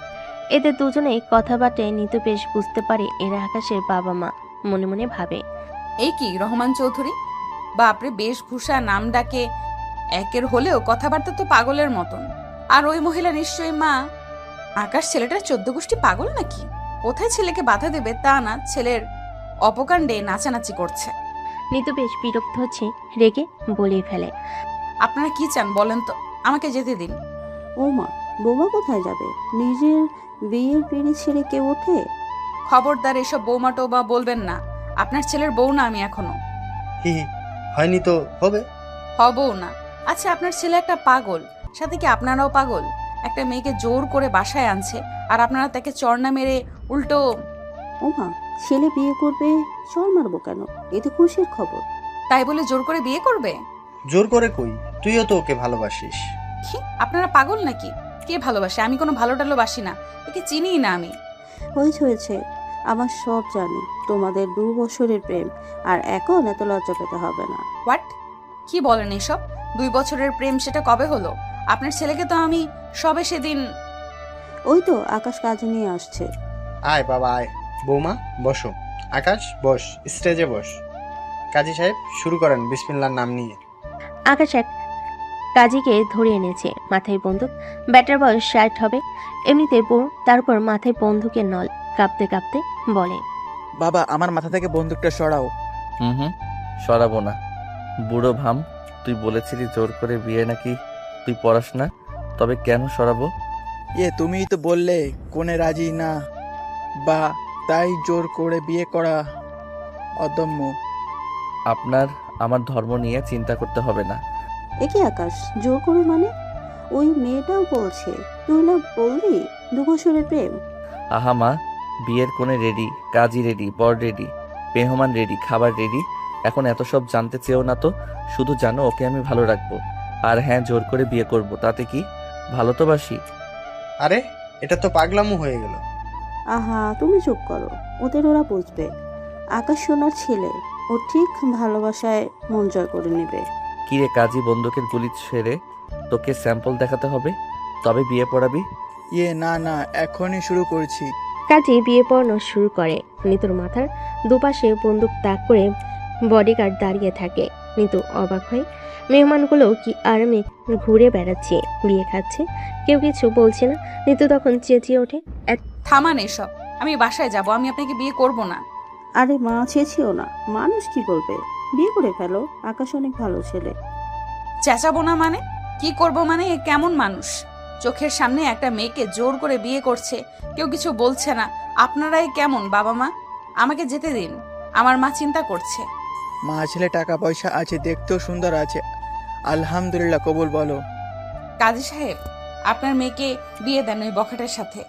এদের দুজনেই কথাবার্তে নিতু বেশ বুঝতে পারে এরা আকাশের বাবা মা। মনে মনে ভাবে, এই কি রহমান চৌধুরী, বাপরে বেশভূষা নাম ডাকে একের হলেও কথাবার্তা তো পাগলের মতন। আর ওই মহিলা নিশ্চয়ই মা। আকাশ ছেলেটার 14 গোষ্ঠী পাগল নাকি? কোথায় ছেলেকে বাধা দেবে তা না, ছেলের অপকাণ্ডে নাচানাচি করছে। নিতু বেশ বিরক্ত হচ্ছে, রেগে বলে ফেলে, আপনারা কি চান বলেন তো, আমাকে যেতে দিন। ও মা, বৌমা কোথায় যাবে? নিজের বিয়ের পিড়ি ছেড়ে কেউ ওঠে? খবরদার এসব বৌমা টোবা বলবেন না। আপনার ছেলের বউ না আমি এখনো। হি হি, হয়নি তো হবে। হবও না। আচ্ছা, আপনার ছেলে একটা পাগল, সাথে কি আপনারাও পাগল? একটা মেয়েকে জোর করে বাসায় আনছে আর আপনারা তাকে চড়না মেরে উল্টো। ও মা, ছেলে বিয়ে করবে, চর মারবো কেন? এ তো খুশির খবর। তাই বলে জোর করে বিয়ে করবে? জোর করে কই, তুইও তো ওকে ভালোবাসিস। কি আপনারা পাগল নাকি? কে ভালোবাসে? আমি কোনো ভালো টালো বাসি না, একে চিনিই না আমি। হয়েছে, আমার সব জানি। তোমাদের 2 বছরের প্রেম, আর এখন এত লজ্জা পেতে হবে না। হোয়াট? কি বলেন এসব? 2 বছরের প্রেম, সেটা কবে হলো? আপনার ছেলেকে তো আমি সবে সেদিন। ওই তো আকাশ কাজে নিয়ে আসছে। আয় বাবা আয়। বৌমা বসো। আকাশ বস, স্টেজে বস। কাজী সাহেব শুরু করেন বিসমিল্লাহর নাম নিয়ে। আকাশ এক কাজীকে ধরে এনেছে, মাথায় বন্দুক। ব্যাটার বয়স 60 হবে, এমনিতে বড়, তারপর মাথায় বন্দুকের নল। কাঁপতে কাঁপতে বলে, বাবা, আমার মাথা থেকে বন্দুকটা সরাও। হুম, সরাবো না। বুড়ো ভাম, তুই বলেছিলি জোর করে বিয়ে নাকি তুই পড়াস না, তবে কেন সরাবো? তুমিই তো বললে কোনে রাজি না, বা তাই জোর করে বিয়ে করা অদম্য। আপনার আমার ধর্ম নিয়ে চিন্তা করতে হবে না। একে আকাশ, জোর করে মানে? ওই মেয়েটাও বলছে, তুই না বললি 2 বছরের প্রেম? আহা মা, বিয়ের কোণে রেডি, কাজী রেডি, বর রেডি, মেহমান রেডি, খাবার রেডি। এখন এত সব জানতে চেয়েও না তো, শুধু জানো ওকে আমি ভালো রাখবো। আর হ্যাঁ, জোর করে বিয়ে করব, তাতে কি? ভালো তো বাসি। আরে এটা তো পাগলামো হয়ে গেল। আহা, তুমি চুপ করো, ওদের ওরা বুঝবে। আকাশ সোনার ছেলে, ও ঠিক ভালোবাসায় মন জয় করে নেবে। কিরে কাজী, বন্দুকের গুলি ছেড়ে তোকে স্যাম্পল দেখাতে হবে, তবে বিয়ে পড়াবি? না, এখনই শুরু করছি। কাজী বিয়ে পড়ানো শুরু করে। নিতুর মাথার দুপাশে বন্দুক তাক করে বডিগার্ড দাঁড়িয়ে থাকে। নিতু অবাক হয়, মেহমানগুলো কি আরামে ঘুরে বেড়াচ্ছে, বিয়ে খাচ্ছে, কেউ কিছু বলছে না। নিতু তখন চেঁচিয়ে ওঠে, থামান এসব, আমি বাসায় যাব, আমি আপনাকে বিয়ে করব না। আরে মা, চেয়েছিও না, মানুষ কি বলবে? বিয়ে করে ফেলো, আকাশ অনেক ভালো ছেলে। চেঁচাবো না মানে? কি করব মানে? এ কেমন মানুষ? চোখের সামনে একটা মেয়েকে জোর করে বিয়ে করছে, কেউ কিছু বলছে না। আপনারাই কেমন বাবা মা? আমাকে যেতে দিন, আমার মা চিন্তা করছে। মা ছেলে টাকা পয়সা আছে, দেখতেও সুন্দর আছে, আলহামদুলিল্লাহ, কবুল বলো। কাজী সাহেব, আপনার মেয়েকে বিয়ে দেন ওই বখাটের সাথে।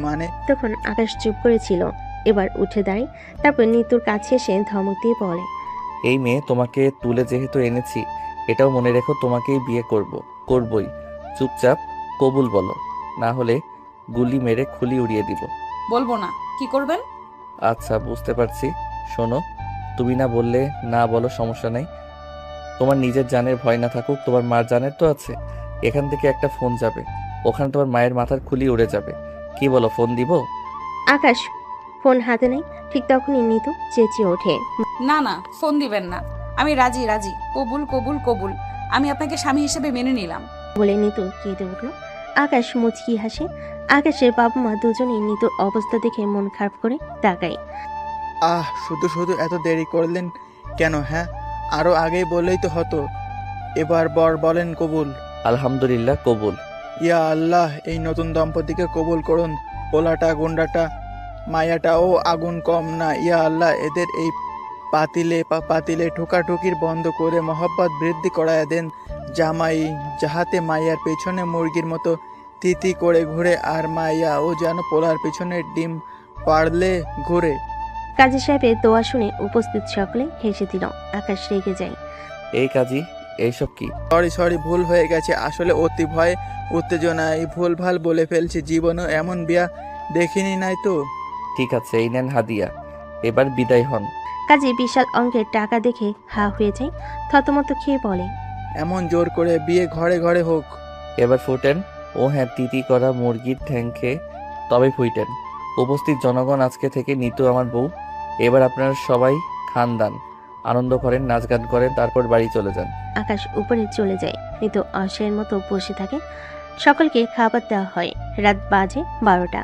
মানে? তখন আকাশ চুপ করেছিল, এবার উঠে দাঁড়ায়, তারপর নিতুর কাছে এসে ধমক দিয়ে বলে, এই মেয়ে তোমাকে তুলে যেহেতু এনেছি, এটাও মনে রেখো তোমাকেই বিয়ে করবই। চুপচাপ কবুল বলো, না হলে গুলি মেরে খুলি উড়িয়ে দিব। বলবো না। কি করবেন? আচ্ছা, বুঝতে পারছি। শোনো, তুমি না বললে না বলো, সমস্যা নেই। তোমার নিজের জানের ভয় না থাকুক, তোমার মার জানের তো আছে। এখান থেকে একটা ফোন যাবে, ওখানে তোমার মায়ের মাথার খুলি উড়ে যাবে। কি বলো, ফোন দিব? আকাশ ফোন হাতে নেই। ঠিক তখনই নিতু চেঁচিয়ে ওঠে, না, ফোন দিবেন না। আমি রাজি, কবুল কবুল কবুল। আমি আপনাকে স্বামী হিসেবে মেনে নিলাম। বলে নিতু কেঁদে উঠল। আকাশ মুচকি হাসে। আকাশের বাবা মা দুজনেই নিতুর অবস্থা দেখে মন খারাপ করে তাকায়। শুধু এত দেরি করলেন কেন? হ্যাঁ, আরো আগেই বললেই তো হতো। এবার বর বলেন কবুল। আলহামদুলিল্লাহ, কবুল। ইয়া আল্লাহ, এই নতুন দম্পতিকে কবুল করুন। পোলাটা গুন্ডাটা মায়াটাও আগুন কম না। ইয়া আল্লাহ, এদের এই পাতিলে ঠোকাঠুকির বন্ধ করে মহব্বত বৃদ্ধি করায় দেন। জামাই যাহাতে মাইয়ার পেছনে মুরগির মতো তিতি করে ঘুরে, আর মাইয়া ও যেন পোলার পেছনে ডিম পাড়লে ঘুরে। কাজী সাহেবের দোয়া শুনে উপস্থিত সকলে হেসে দিল। আকাশ রেগে যায়। এই কাজী, এইসব কি? সরি, ভুল হয়ে গেছে। আসলে অতি ভয় উত্তেজনায় ভুলভাল বলে ফেলছি। জীবনেও এমন বিয়া দেখিনি নাই তো। ঠিক আছে, এই নেন হাদিয়া, এবার বিদায় হন। কাজী বিশাল অঙ্কের টাকা দেখে হা হয়ে যায়, থতমত খেয়ে বলে, এমন জোর করে বিয়ে ঘরে ঘরে হোক। এবার ফুটেন। ও হ্যাঁ, তিতি করা মুরগির ঠ্যাং খেয়ে তবে ফুইটেন। উপস্থিত জনগণ, আজকে থেকে নিতু আমার বউ। এবার আপনারা সবাই খানদান আনন্দ করেন, নাচ গান করেন, তারপর বাড়ি চলে যান। আকাশ উপরে চলে যায়। নিতু অসহায়ের মতো বসে থাকে। সকলকে খাবার দেওয়া হয়। রাত বাজে 12টা।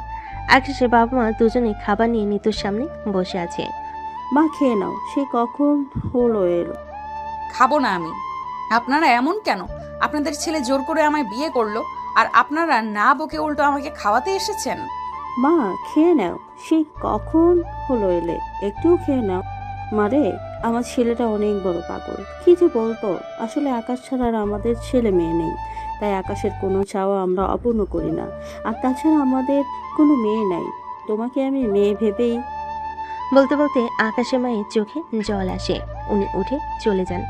আকাশের বাবা মা দুজনেই খাবার নিয়ে নিতুর সামনে বসে আছে। মা খেয়ে নাও, সে কখন হলো এলো। খাবো না আমি। আপনারা এমন কেন? আপনাদের ছেলে জোর করে আমায় বিয়ে করলো, আর আপনারা না বকে উল্টো আমাকে খাওয়াতে এসেছেন। মা খেয়ে নাও, সে কখন হলো এলে, একটুও খেয়ে নাও। মারে, আমার ছেলেটা অনেক বড় পাগল। কি যে বলতো, আসলে আকাশ ছাড়া আর আমাদের ছেলে মেয়ে নেই, তাই আকাশের কোনো চাওয়া আমরা অপূর্ণ করি না। আর তাছাড়া আমাদের কোনো মেয়ে নাই, তোমাকে আমি মেয়ে ভেবেই। বলতে বলতে আকাশের মায়ের চোখে জল আসে। উনি উঠে চলে যান।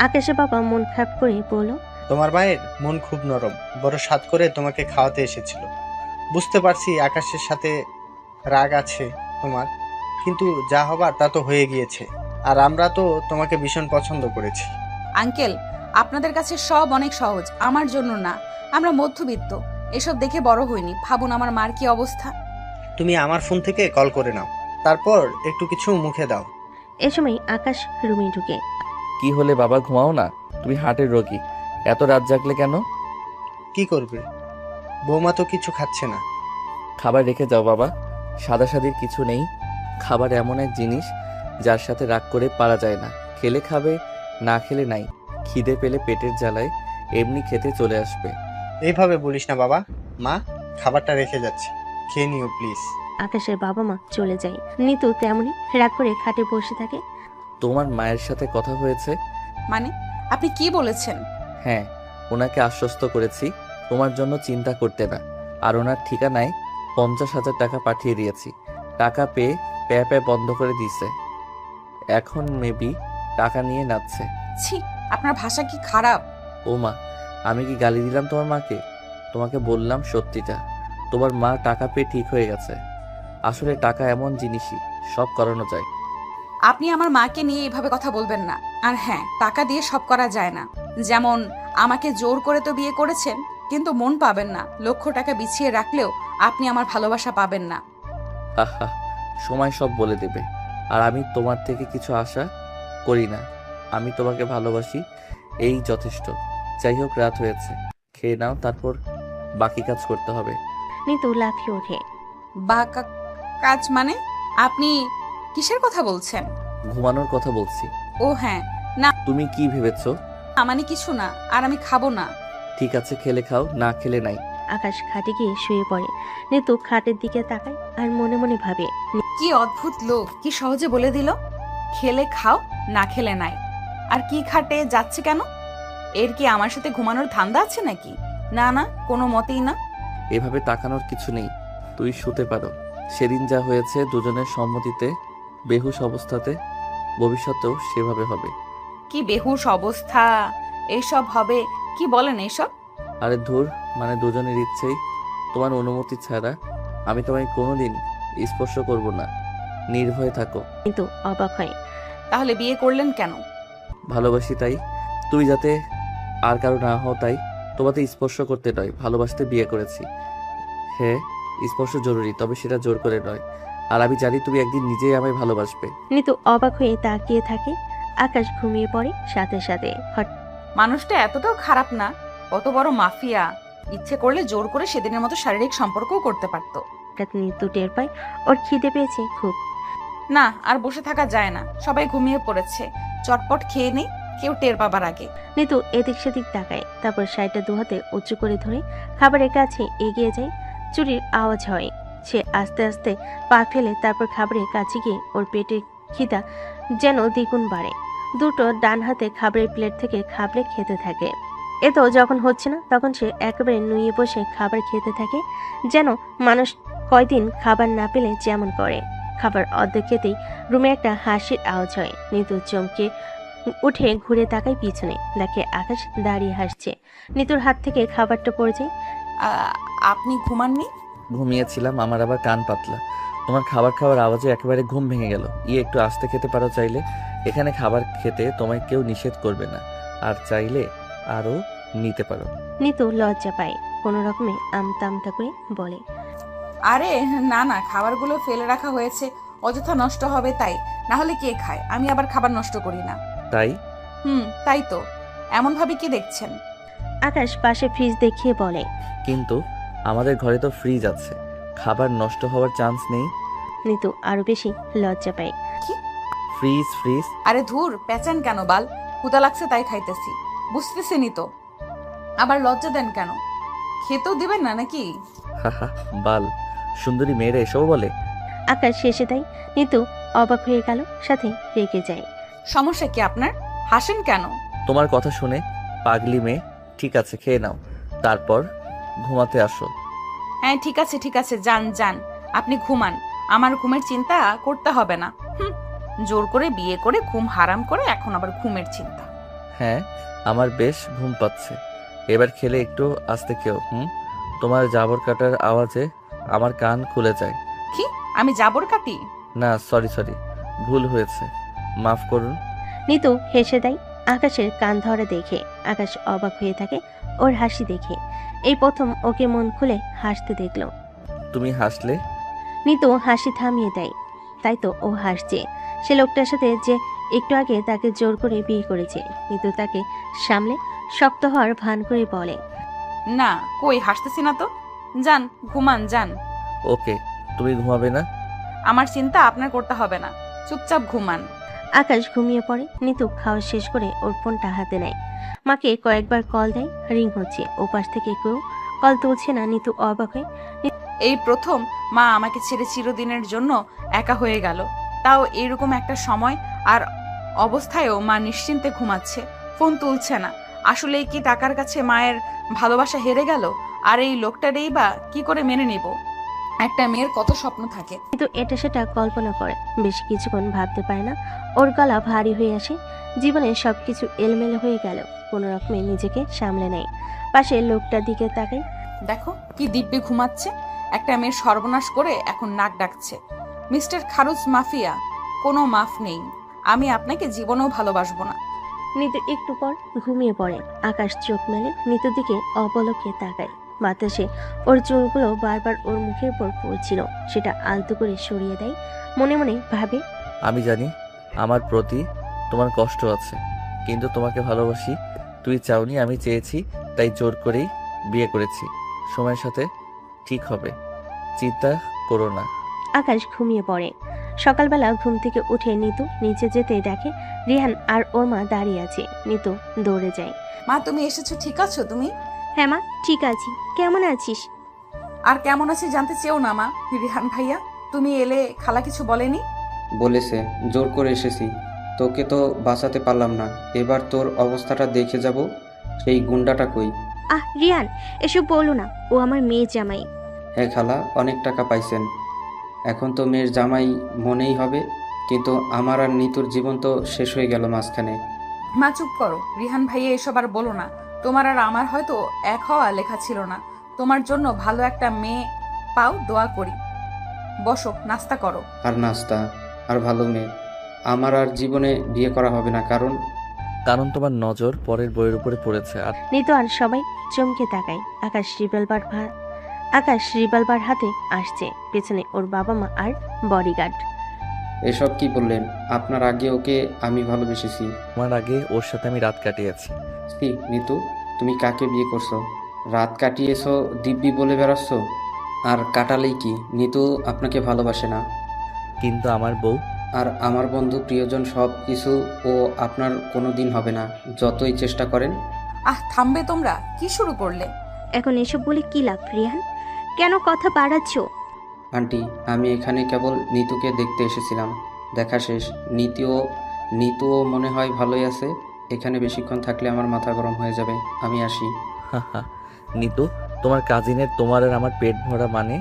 আকাশের বাবা মন খারাপ করে বলল, তোমার মায়ের মন খুব নরম, বড় স্বাদ করে তোমাকে খাওয়াতে এসেছিল। বুঝতে পারছি আকাশের সাথে রাগ আছে তোমার, কিন্তু যা হবার তা তো হয়ে গিয়েছে। আর আমরা তো তোমাকে ভীষণ পছন্দ করেছি। আঙ্কেল, আপনাদের কাছে সব অনেক সহজ, আমার জন্য না। আমরা মধ্যবিত্ত, এসব দেখে বড় হইনি। ভাবুন আমার মার কি অবস্থা। তুমি আমার ফোন থেকে কল করে নাও, তারপর একটু কিছু মুখে দাও। এ সময় আকাশ রুমে ঢুকে। কি হলে বাবা, ঘুমাও না? তুমি হার্টের রোগী, এত রাত জাগলে কেন? কি করবে, বৌমা তো কিছু খাচ্ছে না। খাবার রেখে যাও বাবা, সাদাসাদির কিছু নেই। খাবার এমন এক জিনিস যার সাথে রাগ করে পারা যায় না। খেলে খাবে, না খেলে নাই। খিদে পেলে পেটের জ্বালায় এমনি খেতে চলে আসবে। এইভাবে বলিস না বাবা। মা, খাবারটা রেখে যাচ্ছি, খেয়ে নিও প্লিজ। আকাশের বাবা মা চলে যায়। নিতু তেমনি রাগ করে খাটে বসে থাকে। তোমার মায়ের সাথে কথা হয়েছে? মানে আপনি কি বলেছেন? হ্যাঁ, ওনাকে আশ্বস্ত করেছি তোমার জন্য চিন্তা করতে না। আর ওনার ঠিকানায় 50,000 টাকা পাঠিয়ে দিয়েছি। টাকা পেয়ে প্যা প্যা বন্ধ করে দিয়েছে। এখন মেবি টাকা নিয়ে নাচছে। ছি, আপনার ভাষা কি খারাপ। ও মা, আমি কি গালি দিলাম তোমার মাকে? তোমাকে বললাম সত্যিটা। তোমার মা টাকা পেয়ে ঠিক হয়ে গেছে। আসলে টাকা এমন জিনিসই, সব করানো যায়। আপনি আমার মাকে নিয়ে এভাবে কথা বলবেন না। আর হ্যাঁ, টাকা দিয়ে সব করা যায় না। যেমন আমাকে জোর করে তো বিয়ে করেছেন, কিন্তু মন পাবেন না। লক্ষ টাকা বিছিয়ে রাখলেও আপনি আমার ভালোবাসা পাবেন না। হাহা, সময় সব বলে দেবে। আর আমি তোমার থেকে কিছু আশা করি না। আমি তোমাকে ভালোবাসি, এই যথেষ্ট। যাই হোক, রাত হয়েছে, খেয়ে নাও, তারপর বাকি কাজ করতে হবে। নিতু লাফিয়ে ওঠে। বা কাজ মানে? আপনি কিসের কথা বলছেন? ঘুমানোর কথা বলছি। ও হ্যাঁ, না তুমি কি ভেবেছো? মানে কিছু না। আর আমি খাবো না। ঠিক আছে, খেলে খাও, না খেলে নাই। আকাশ খাটে গিয়ে শুয়ে পড়ে। নিতু খাটের দিকে তাকায় আর মনে মনে ভাবে, কি অদ্ভুত লোক, কি সহজে বলে দিল খেলে খাও, না খেলে নাই। আর কি খাটে যাচ্ছে কেন? এর কি আমার সাথে ঘুমানোর ধান্দা আছে নাকি? না না, কোনো মতেই না। এভাবে তাকানোর কিছু নেই, তুই শুতে পারো। সেদিন যা হয়েছে দুজনের সম্মতিতে, বেহুশ অবস্থাতে, ভবিষ্যতেও সেভাবে হবে। কি বেহুশ অবস্থা? এইসব হবে? কি বলেন এইসব? আরে ধুর, মানে দুজনের ইচ্ছেই। তোমার অনুমতি ছাড়া আমি তোমায় কোনোদিন স্পর্শ করব না। নির্ভয়ে থাকো। কিন্তু অবাক হয়। তাহলে বিয়ে করলেন কেন? ভালোবাসি তাই। তুই যাতে আর কারো না হও তাই। তোমাতে স্পর্শ করতে নয়, ভালোবাসতে বিয়ে করেছি। হ্যাঁ, স্পর্শ জরুরি, তবে সেটা জোর করে নয়। আর আমি জানি তুমি একদিন নিজেই আমায় ভালোবাসবে। নিতু অবাক হয়ে তাকিয়ে থাকে। আকাশ ঘুমিয়ে পড়ে সাথে সাথে। মানুষটা এতটাও খারাপ না, কত বড় মাফিয়া। ইচ্ছে করলে জোর করে সেদিনের মতো শারীরিক সম্পর্কও করতে পারতো। হঠাৎ নিতু টের পায় ওর খিদে পেয়েছে খুব। না, আর বসে থাকা যায় না। সবাই ঘুমিয়ে পড়েছে, চটপট খেয়ে নেই, কেউ টের পাবার আগে। নিতু এদিক সেদিক তাকায়, তারপর শাড়িটা দুহাতে উঁচু করে ধরে খাবারের কাছে এগিয়ে যায়। চুরির আওয়াজ হয়। সে আস্তে আস্তে পা ফেলে তারপর খাবারের কাছে গিয়ে ওর পেটে খিদা যেন দ্বিগুণ বাড়ে। দুটো ডান হাতে খাবারের প্লেট থেকে খাবারে খেতে থাকে। এ তো যখন হচ্ছে না তখন সে একেবারে নুয়ে বসে খাবার খেতে থাকে, যেন মানুষ কয়দিন খাবার না পেলে যেমন করে। খাবার অর্ধেক খেতেই রুমে একটা হাসির আওয়াজ হয়। নিতু চমকে উঠে ঘুরে তাকায় পিছনে, দেখে আকাশ দাঁড়িয়ে হাসছে। নিতুর হাত থেকে খাবারটা পড়ে যায়। আপনি ঘুমাননি? ঘুমিয়েছিলাম, আমার আবার কান পাতলা। তোমার খাবার খাওয়ার আওয়াজে একেবারে ঘুম ভেঙে গেল। একটু আস্তে খেতে পারো চাইলে। এখানে খাবার খেতে তোমায় কেউ নিষেধ করবে না। আর চাইলে আরও নিতে পারো। নিতু লজ্জা পায়, কোনো রকমে আমতা আমতা করে বলে। আরে না না, খাবারগুলো ফেলে রাখা হয়েছে, অযথা নষ্ট হবে তাই, না হলে কে খায়? আমি আবার খাবার নষ্ট করি না। তাই? তাই তো। এমন ভাবে কি দেখছেন? আকাশ পাশে ফ্রিজ দেখিয়ে বলে। কিন্তু আমাদের ঘরে তো ফ্রিজ আছে, খাবার নষ্ট হওয়ার চান্স নেই। নিতু আরো বেশি লজ্জা পায়। কি? ফ্রিজ? আরে ধুর, পেঁচান কেন বাল? ক্ষুধা লাগছে তাই খাইতেছি, বুঝতেছেনই তো, আবার লজ্জা দেন কেন? খেতেও দিবেন না নাকি? হাহা, বাল, সুন্দরী মেয়েরা এসব বলে? আকাশ শেষে দেয়। নিতু অবাক হয়ে গেল, সাথে রেগে যায়। সমস্যা কি আপনার? হাসেন কেন? তোমার কথা শুনে পাগলি মেয়ে। ঠিক আছে, খেয়ে নাও, তারপর ঘুমাতে আসো। হ্যাঁ ঠিক আছে, যান যান, আপনি ঘুমান, আমার ঘুমের চিন্তা করতে হবে না। জোর করে বিয়ে করে ঘুম হারাম করে এখন আবার ঘুমের চিন্তা। হ্যাঁ, আমার বেশ ঘুম পাচ্ছে, এবার খেলে একটু আস্তে খেও। তোমার জাবর কাটার আওয়াজে আমার কান খুলে যায়। কি? আমি জাবর কাটি? না, সরি, ভুল হয়েছে, মাফ করুন। নিতু হেসে দেয় আকাশের কান ধরা দেখে। আকাশ অবাক হয়ে থাকে ওর হাসি দেখে, এই প্রথম ওকে মন খুলে হাসতে দেখল। তুমি হাসলে? নিতু হাসি থামিয়ে দেয়। তাই তো ও হাসছে, সে লোকটার সাথে যে একটু আগে তাকে জোর করে বিয়ে করেছে। নিতু তাকে সামলে শক্ত হওয়ার ভান করে বলে, না কই, হাসতেছি না তো। যান ঘুমান, যান। ওকে, তুমি ঘুমাবে না? আমার চিন্তা আপনার করতে হবে না, চুপচাপ ঘুমান। আকাশ ঘুমিয়ে পড়ে। নিতু খাওয়া শেষ করে ওর ফোনটা হাতে নেয়। মাকে কয়েকবার কল দেয়, রিং হচ্ছে, ওপাশ থেকে কেউ কল তুলছে না। নিতু অবাক হয়। এই প্রথম মা আমাকে ছেড়ে চিরদিনের জন্য একা হয়ে গেল, তাও এইরকম একটা সময় আর অবস্থায়ও মা নিশ্চিন্তে ঘুমাচ্ছে, ফোন তুলছে না। আসলেই কি টাকার কাছে মায়ের ভালোবাসা হেরে গেল? আর এই লোকটারই বা কি করে মেনে নিব? একটা মেয়ের কত স্বপ্ন থাকে। কিন্তু এটা সেটা কল্পনা করে, বেশ কিছুক্ষণ ভাবতে পারে না। ওর গলা ভারী হয়ে আসে, জীবনে সবকিছু এলোমেলো হয়ে গেল। কোনো রকমে নিজেকে সামলে নেয়, পাশে লোকটার দিকে তাকায়। দেখো কি দিব্যি ঘুমাচ্ছে, একটা মেয়ের সর্বনাশ করে এখন নাক ডাকছে। মিস্টার খারুজ মাফিয়া, কোনো মাফ নেই, আমি আপনাকে জীবনেও ভালোবাসবো না। নিতু একটু পর ঘুমিয়ে পড়ে। আকাশ চোখ মেলে নিতুর দিকে অপলকে তাকায়। বাতাসে ওর চুলগুলো বারবার ওর মুখের উপর পড়ছিল, সেটা আলতো করে সরিয়ে দেয়। মনে মনে ভাবে, আমি জানি আমার প্রতি তোমার কষ্ট আছে, কিন্তু তোমাকে ভালোবাসি। তুই চাওনি, আমি চেয়েছি, তাই জোর করেই বিয়ে করেছি। সময়ের সাথে ঠিক হবে, চিন্তা করো না। আকাশ ঘুমিয়ে পড়ে। সকালবেলা ঘুম থেকে উঠে নিতু নিচে যেতে দেখে রিহান আর ওর মা দাঁড়িয়ে আছে। নিতু দৌড়ে যায়। মা তুমি এসেছো, ঠিক আছো তুমি? হ্যাঁ মা, ঠিক আছি। কেমন আছিস? আর কেমন আছি জানতে চেও না মা। রিহান ভাইয়া, তুমি এলে খালা কিছু বলেনি? বলেছে, জোর করে এসেছি, তোকে তো বাঁচাতে পারলাম না, এবার তোর অবস্থাটা দেখে যাব। সেই গুন্ডাটা কই? রিয়ান, এসব বলো না, ও আমার মেয়ে জামাই। হ্যাঁ খালা, অনেক টাকা পাইছেন, এখন তো মেয়ের জামাই মনেই হবে, কিন্তু আমার আর নিতুর জীবন তো শেষ হয়ে গেল মাঝখানে। মা চুপ করো, রিহান ভাইয়া এসব আর বলো না। তোমার আর আমার হয়তো এক হওয়া লেখা ছিল না, তোমার জন্য ভালো একটা মেয়ে পাও, দোয়া করি। বসো, নাস্তা করো। আর নাস্তা? আর ভালো মেয়ে? আমার আর জীবনে বিয়ে করা হবে না, কারণ তোমার নজর পরের বইয়ের উপরে পড়েছে। আর নিতু আর সবাই চমকে তাকায়। আকাশ রিভলভার হাতে আসছে, পেছনে ওর বাবা মা আর বডিগার্ড। এসব কি বললেন? আপনার আগে ওকে আমি ভালোবেসেছি। তোমার আগে ওর সাথে আমি রাত কাটিয়েছি। কি নিতু, তুমি কাকে বিয়ে করছো? রাত কাটিয়েছো দিব্যি বলে বেড়াচ্ছ? আর কাটালেই কি? নিতু আপনাকে ভালোবাসে না। কিন্তু আমার বউ আর আমার বন্ধু প্রিয়জন সব কিছু ও আপনার কোনো দিন হবে না, যতই চেষ্টা করেন। থামবে তোমরা, কি শুরু করলে? এখন এসব বলে কি লাভ রিয়ান? কেন কথা বাড়াচ্ছ? আন্টি, আমি এখানে কেবল নিতুকে দেখতে এসেছিলাম, দেখা শেষ। নিতুও মনে হয় ভালোই আছে। এখানে বেশিক্ষণ থাকলে আমার মাথা গরম হয়ে যাবে, আমি আসি। নিতু, তোমার কাজিনের তোমার আর আমার পেট ভরা মানে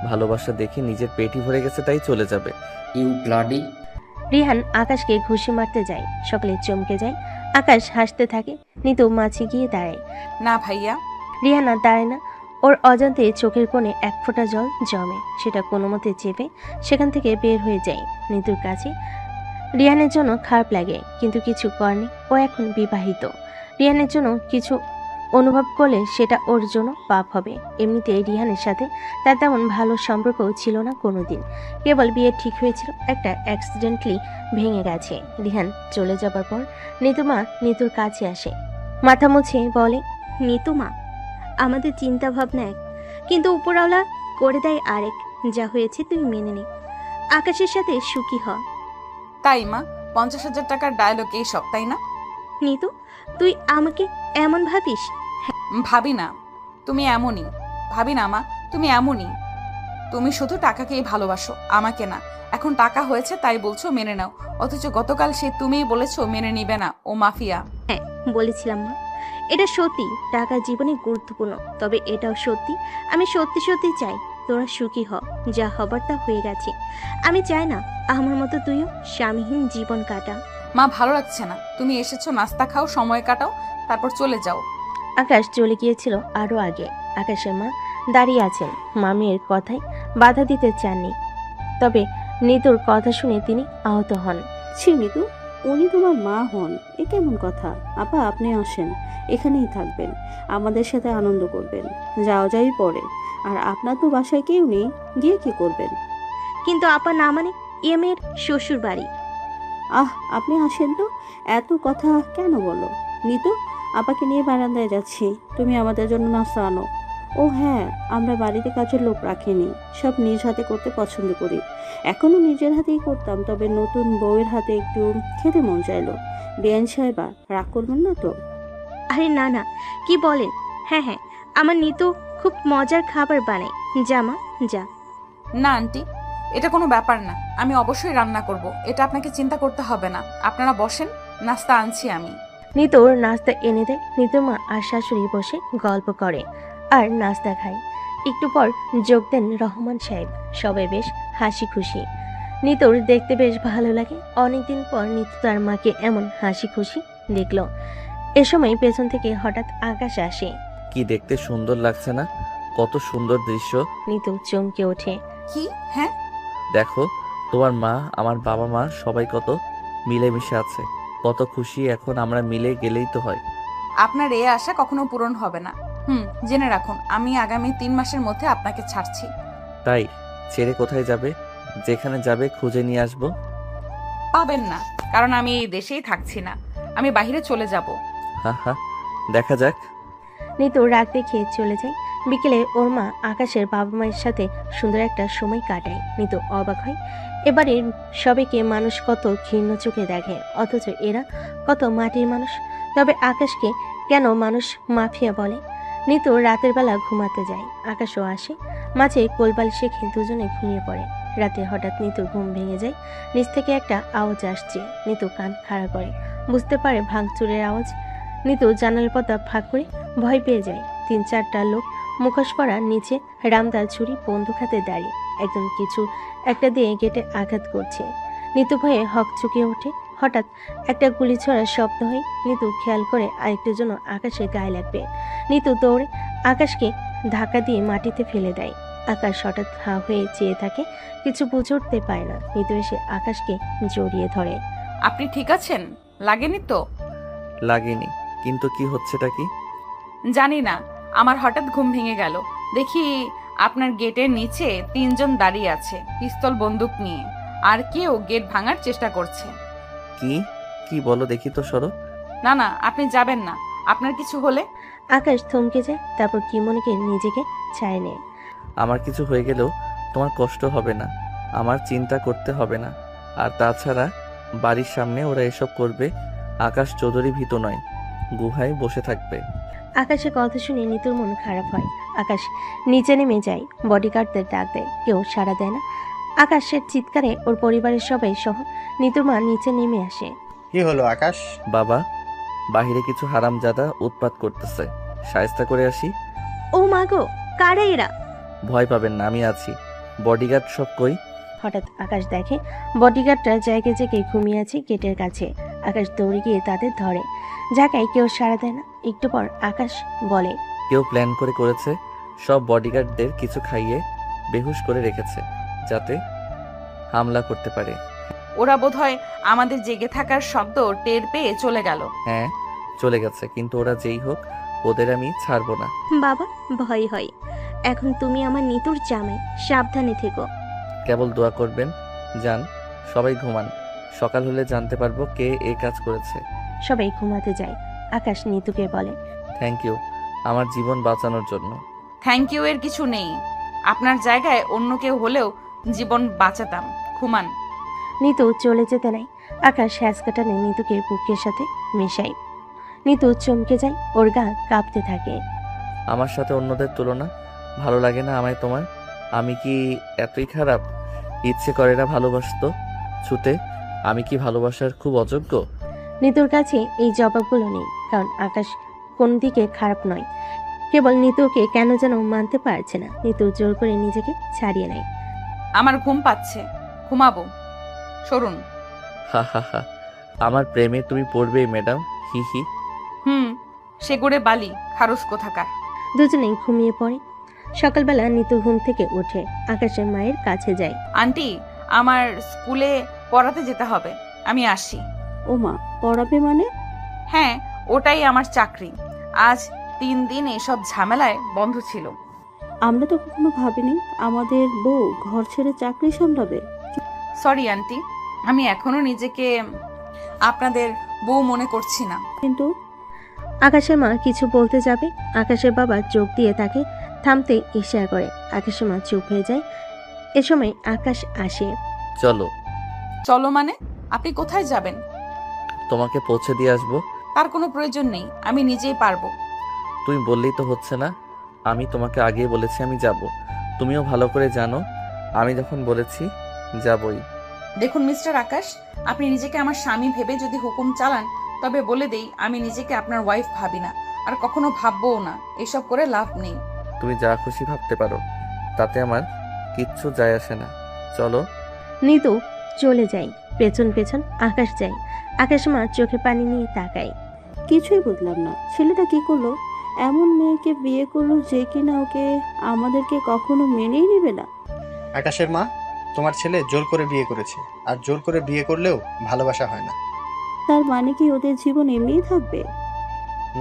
ভালোবাসা দেখে নিজের পেটই ভরে গেছে, তাই চলে যাবে। You bloody! রিহান আকাশকে ঘুষি মারতে যায়, সকলে চমকে যায়। আকাশ হাসতে থাকে। নিতু মাঝে গিয়ে দাঁড়ায়। না ভাইয়া। রিহান আর দাঁড়ায় না, ওর অজান্তে চোখের কোণে এক ফোঁটা জল জমে, সেটা কোনো মতে চেপে সেখান থেকে বের হয়ে যায় নিতুর কাছে। রিহানের জন্য খারাপ লাগে, কিন্তু কিছু করেনি, ও এখন বিবাহিত। রিহানের জন্য কিছু অনুভব করলে সেটা ওর জন্য পাপ হবে। এমনিতেই রিহানের সাথে তার তেমন ভালো সম্পর্কও ছিল না কোনোদিন। কেবল বিয়ে ঠিক হয়েছিল, একটা অ্যাক্সিডেন্টলি ভেঙে গেছে। রিহান চলে যাবার পর নিতুমা নিতুর কাছে আসে, মাথা মুছে বলে, নিতুমা, আমাদের চিন্তা ভাবনা এক, কিন্তু উপরওয়ালা করে দেয় আরেক। যা হয়েছে তুই মেনে নে, আকাশের সাথে সুখী হ। তাই মা, 50,000 টাকার ডায়লগ এইসব, তাই না? নিতু, তুই আমাকে এমন ভাবিস? ভাবি না, তুমি এমনই। ভাবি না মা, তুমি এমনই। তুমি শুধু টাকাকেই ভালোবাসো, আমাকে না। এখন টাকা হয়েছে তাই বলছো মেনে নাও, অথচ গতকাল সে তুমিই বলেছো মেনে নিবে না, ও মাফিয়া। হ্যাঁ, বলেছিলাম মা, এটা সত্যি, টাকা জীবনে গুরুত্বপূর্ণ। তবে এটাও সত্যি, আমি সত্যি সত্যি চাই তোরা সুখী হ। যা হবার তা হয়ে গেছে। আমি চাই না আমার মতো তুইও স্বামীহীন জীবন কাটা। মা, ভালো লাগছে না। তুমি এসেছো, নাস্তা খাও, সময় কাটাও, তারপর চলে যাও। আকাশ চলে গিয়েছিল আরো আগে। আকাশের মা দাঁড়িয়ে আছেন, মামির কথায় বাধা দিতে চাননি। তবে নিতুর কথা শুনে তিনি আহত হন। ছি নিতু, উনি তোমার মা হন, এ কেমন কথা? আপা আপনি আসেন, এখানেই থাকবেন, আমাদের সাথে আনন্দ করবেন, যাওয়া যাই পরে। আর আপনার তো বাসায় কেউ নেই, গিয়ে কি করবেন? কিন্তু আপা না মানে, এ মেয়ের শ্বশুর বাড়ি। আপনি আসেন তো, এত কথা কেন বলো? নিতু, আপাকে নিয়ে বারান্দায় যাচ্ছি, তুমি আমাদের জন্য নাস্তা আনো। ও হ্যাঁ, আমরা বাড়িতে কাজের লোক রাখিনি, সব নিজ হাতে করতে পছন্দ করি। এখনো নিজের হাতেই করতাম, তবে নতুন বউয়ের হাতে একটু খেতে মন চাইলো। বেআইন সাহেবা রাগ করবেন না তো? আরে না না, কি বলেন? হ্যাঁ হ্যাঁ, আমার নিতু খুব মজার খাবার বানায়। যা মা, যা। না আন্টি, এটা কোনো ব্যাপার না। আমি অবশ্যই রান্না করব, এটা আপনাকে চিন্তা করতে হবে না। আপনারা বসেন, নাস্তা আনছি আমি। নিতুর নাস্তা এনে দেয়। নিতুর মা আর শাশুড়ি বসে গল্প করে আর নাস্তা খায়। একটু পর যোগ দেন রহমান সাহেব। সবাই বেশ হাসি খুশি। নিতুর দেখতে বেশ ভালো লাগে। অনেকদিন পর নিতু তার মাকে এমন হাসি খুশি দেখল। এ সময় পেছন থেকে হঠাৎ আকাশ আসে। কি দেখতে সুন্দর লাগছে না? কত সুন্দর দৃশ্য। নিতু চমকে ওঠে। কি? হ্যাঁ, দেখো, তোমার মা, আমার বাবা মা সবাই কত মিলেমিশে আছে, কত খুশি। এখন আমরা মিলে গেলেই তো হয়। আপনার এ আশা কখনো পূরণ হবে না। জেনে রাখুন, আমি আগামী 3 মাসের মধ্যে আপনাকে ছাড়ছি। তাই ছেড়ে কোথায় যাবে? যেখানে যাবে খুঁজে নিয়ে আসবো। পাবেন না, কারণ আমি এই দেশেই থাকছি না। আমি বাইরে চলে যাব। হা হা, দেখা যাক। নিতু রাগ দেখিয়ে চলে যায়। বিকেলে ওর মা আকাশের বাবা মায়ের সাথে সুন্দর একটা সময় কাটায়। নিতু অবাক হয়, এবারের সবাইকে মানুষ কত ঘৃণ্য চোখে দেখে, অথচ এরা কত মাটির মানুষ। তবে আকাশকে কেন মানুষ মাফিয়া বলে? নিতু রাতের বেলা ঘুমাতে যায়, আকাশও আসে। মাঝে কোলবাল শেখে দুজনে ঘুমিয়ে পড়ে। রাতে হঠাৎ নিতুর ঘুম ভেঙে যায়। নিচ থেকে একটা আওয়াজ আসছে। নিতু কান খাড়া করে, বুঝতে পারে ভাঙচুরের আওয়াজ। নিতু জানালার পর্দা ফাঁক করে ভয় পেয়ে যায়। 3-4টা লোক মুখোশ পরা, নিচে রামদার ছুরি বন্দুক হাতে দাঁড়িয়ে। একজন কিছু একটা দিয়ে গেটে আঘাত করছে। নিতু ভয়ে হক চুকিয়ে ওঠে। হঠাৎ একটা গুলি ছোড়ার শব্দ হয়। নিতু খেয়াল করে আরেকটার জন্য আকাশের গায়ে লাগবে। নিতু দৌড়ে আকাশকে ধাক্কা দিয়ে মাটিতে ফেলে দেয়। আকাশ হঠাৎ হা হয়ে চেয়ে থাকে, কিছু বুঝে উঠতে পারে না। নিতু এসে আকাশকে জড়িয়ে ধরে। আপনি ঠিক আছেন? লাগেনি তো? লাগেনি, কিন্তু কি হচ্ছেটা কি? জানি না, আমার হঠাৎ ঘুম ভেঙে গেল। দেখি আপনার গেটের নিচে 3 জন দাঁড়িয়ে আছে, পিস্তল বন্দুক নিয়ে, আর কেউ গেট ভাঙার চেষ্টা করছে। কি কি বলো দেখি তো, সরো। না না, আপনি যাবেন না। আপনার কিছু হলে? আকাশ থমকে যায়, তারপর কি মনেকে নিজেকে ছায় নেয়। আমার কিছু হয়ে গেলেও তোমার কষ্ট হবে না, আমার চিন্তা করতে হবে না। আর তাছাড়া বাড়ির সামনে ওরা এসব করবে। আকাশ চৌধুরী ভীত নয়, গুহায় বসে থাকবে। আকাশের কথা শুনে নিতুর মন খারাপ হয়। আকাশ নিচে নেমে যায়, বডিগার্ডদের ডাক দেয়, কেউ সাড়া দেয় না। আকাশের চিৎকারে ওর পরিবারের সবাই সহ নিতুর মা নিচে নেমে আসে। কি হলো আকাশ? বাবা, বাহিরে কিছু হারামজাদা উৎপাত করতেছে, শায়েস্তা করে আসি। ও মা গো, কারা এরা? ভয় পাবেন না, আমি আছি। বডিগার্ড সব কই? হঠাৎ আকাশ দেখে বডিগার্ডরা জায়গায় জায়গায় ঘুমিয়ে আছে গেটের কাছে। আকাশ দৌড়ে গিয়ে তাদের ধরে। জায়গায় কেউ সাড়া দেয় না। একটু পর আকাশ বলে, কেউ প্ল্যান করে করেছে, সব বডিগার্ডদের কিছু খাইয়ে বেহুশ করে রেখেছে, যাতে হামলা করতে পারে। ওরা বোধহয় আমাদের জেগে থাকার শব্দ টের পেয়ে চলে গেল। হ্যাঁ, চলে গেছে, কিন্তু ওরা যেই হোক ওদের আমি ছাড়বো না। বাবা, ভয় হয়। এখন তুমি আমার নিতুর জামাই, সাবধানে থেকো। কেবল দোয়া করবেন, যান, সবাই ঘুমান। সকাল হলে জানতে পারবো কে এই কাজ করেছে। সবাই ঘুমাতে যায়। আকাশ নিতুকে বলে, থ্যাংক ইউ আমার জীবন বাঁচানোর জন্য। থ্যাংক ইউ এর কিছু নেই, আপনার জায়গায় অন্য কেউ হলেও জীবন বাঁচাতাম। ঘুমান। নিতু চলে যেতে নাই। আকাশ হ্যাঁচকা টানে নিতুকে বুকের সাথে মেশায়। নিতু চমকে যায়, ওর গা কাঁপতে থাকে। আমার সাথে অন্যদের তুলনা ভালো লাগে না আমায় তোমার? আমি কি এতই খারাপ? ইচ্ছে করে না ভালোবাসতো ছুতে? আমি কি ভালোবাসার খুব অযোগ্য? নিতুর কাছে এই জবাবগুলো নেই, কারণ আকাশ কোন দিকে খারাপ নয়, কেবল নিতুকে কেন যেন মানতে পারছে না। নিতু জোর করে নিজেকে ছাড়িয়ে নেয়। আমার ঘুম পাচ্ছে, ঘুমাবো, সরুন। হা হা হা, আমার প্রেমে তুমি পড়বেই ম্যাডাম, হি হি। সে গড়ে বালি, খারস কোথাকার। দুজনেই ঘুমিয়ে পড়ে। সকালবেলা নিতু ঘুম থেকে উঠে আকাশের মায়ের কাছে যায়। আন্টি, আমার স্কুলে পড়াতে যেতে হবে, আমি আসি। ও মা, পড়াবে মানে? হ্যাঁ, ওটাই আমার চাকরি। আজ 3 দিন এসব ঝামেলায় বন্ধ ছিল। আমরা তো কখনো ভাবিনি আমাদের বউ ঘর ছেড়ে চাকরি সামলাবে। সরি আন্টি, আমি এখনো নিজেকে আপনাদের বউ মনে করছি না। কিন্তু আকাশের মা কিছু বলতে যাবে, আকাশের বাবা চোখ দিয়ে তাকে থামতে ইশারা করে। আকাশের মা চুপ হয়ে যায়। এ সময় আকাশ আসে। চলো। চলো মানে? আপনি কোথায় যাবেন? তোমাকে পৌঁছে দিয়ে আসবো। তার কোনো প্রয়োজন নেই, আমি নিজেই পারবো। তুমি বললেই তো হচ্ছে না। আমি তোমাকে আগেই বলেছি আমি যাব। তুমিও ভালো করে জানো আমি যখন বলেছি যাবই। দেখুন মিস্টার আকাশ, আপনি নিজেকে আমার স্বামী ভেবে যদি হুকুম চালান, তবে বলে দেই আমি নিজেকে আপনার ওয়াইফ ভাবি না, আর কখনো ভাববও না। এসব করে লাভ নেই। তুমি যা খুশি ভাবতে পারো, তাতে আমার কিচ্ছু যায় আসে না। চলো। নিতু চলে যায়, পেছন পেছন আকাশ যায়। আকাশের মা চোখে পানি নিয়ে তাকায়। কিছুই বুঝলাম না, ছেলেটা কি করলো? এমন মেয়েকে বিয়ে করলো যে কিনা ওকে আমাদেরকে কখনো মেনেই নেবে না। আকাশের মা, তোমার ছেলে জোর করে বিয়ে করেছে, আর জোর করে বিয়ে করলেও ভালোবাসা হয় না। তার মানে কি ওদের জীবন এমনিই থাকবে?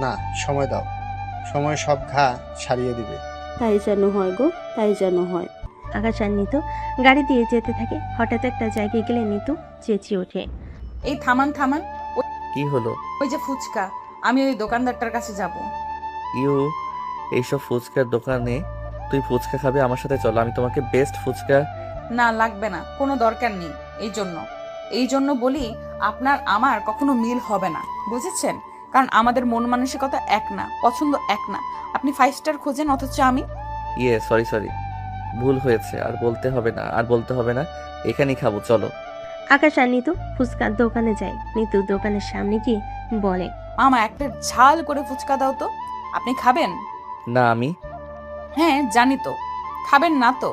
না, সময় দাও, সময় সব ঘা সারিয়ে দিবে। তাই যেন হয় গো, তাই যেন হয়। আকাশ আর নিতু গাড়ি দিয়ে যেতে থাকে। হঠাৎ একটা জায়গায় গেলে নিতু চেঁচিয়ে ওঠে। এই থামান থামান, কি হলো? ওই যে ফুচকা, আমি ওই দোকানদারটার কাছে যাব। ইউ, এইসব ফুচকার দোকানে তুই ফুচকা খাবে? আমার সাথে চলো, আমি তোমাকে বেস্ট ফুচকা। না, লাগবে না, কোনো দরকার নেই। এই জন্য বলি আপনার আমার কখনো মিল হবে না, বুঝেছেন? কারণ আমাদের মন মানসিকতা এক না, পছন্দ এক না। আপনি 5 স্টার খোঁজেন, অথচ আমি। সরি, ভুল হয়েছে, আর বলতে হবে না, এখানেই খাবো, চলো। আকাশ আর নিতু ফুচকার দোকানে যায়। নিতু দোকানের সামনে গিয়ে বলে, মামা, এক প্লেট ঝাল করে ফুচকা দাও তো। আপনি খাবেন? না, আমি। হ্যাঁ জানি তো, খাবেন না তো।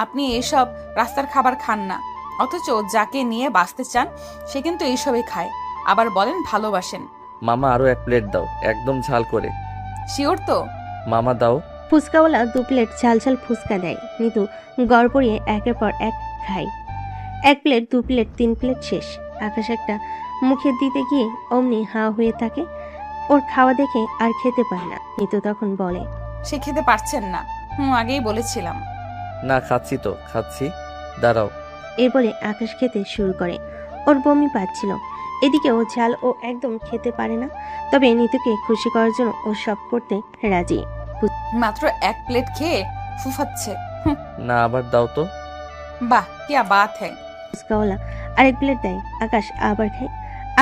আপনি এসব রাস্তার খাবার খান না, অথচ যাকে নিয়ে বাঁচতে চান সে কিন্তু এইসবই খায়, আবার বলেন ভালোবাসেন। মামা, আরো 1 প্লেট দাও, একদম ঝাল করে। শিওর তো? মামা দাও। ফুচকাওয়ালা 2 প্লেট ঝাল ঝাল ফুচকা দেয়। নিতু গড় পড়িয়ে একের পর এক খায়। 1 প্লেট, 2 প্লেট, 3 প্লেট শেষ। আকাশ একটা মুখে দিতে গিয়ে অমনি হা হয়ে থাকে। ওর খাওয়া দেখে আর খেতে পায় না। নিতু তখন বলে, সে খেতে পারছেন না? আগেই বলেছিলাম। না, খাচ্ছি, দাঁড়াও। এই বলে আকাশ খেতে শুরু করে। ওর বমি পাচ্ছিল। এদিকে ও ঝাল ও একদম খেতে পারে না, তবে নিতুকে খুশি করার জন্য ও সব করতে রাজি। মাত্র 1 প্লেট খেয়ে ফুফাচ্ছে। না, আবার দাও তো। বাহ, কি বাত হ্যায়। ফুচকাওয়ালা আরেক প্লেট দেয়। আকাশ আবার খায়,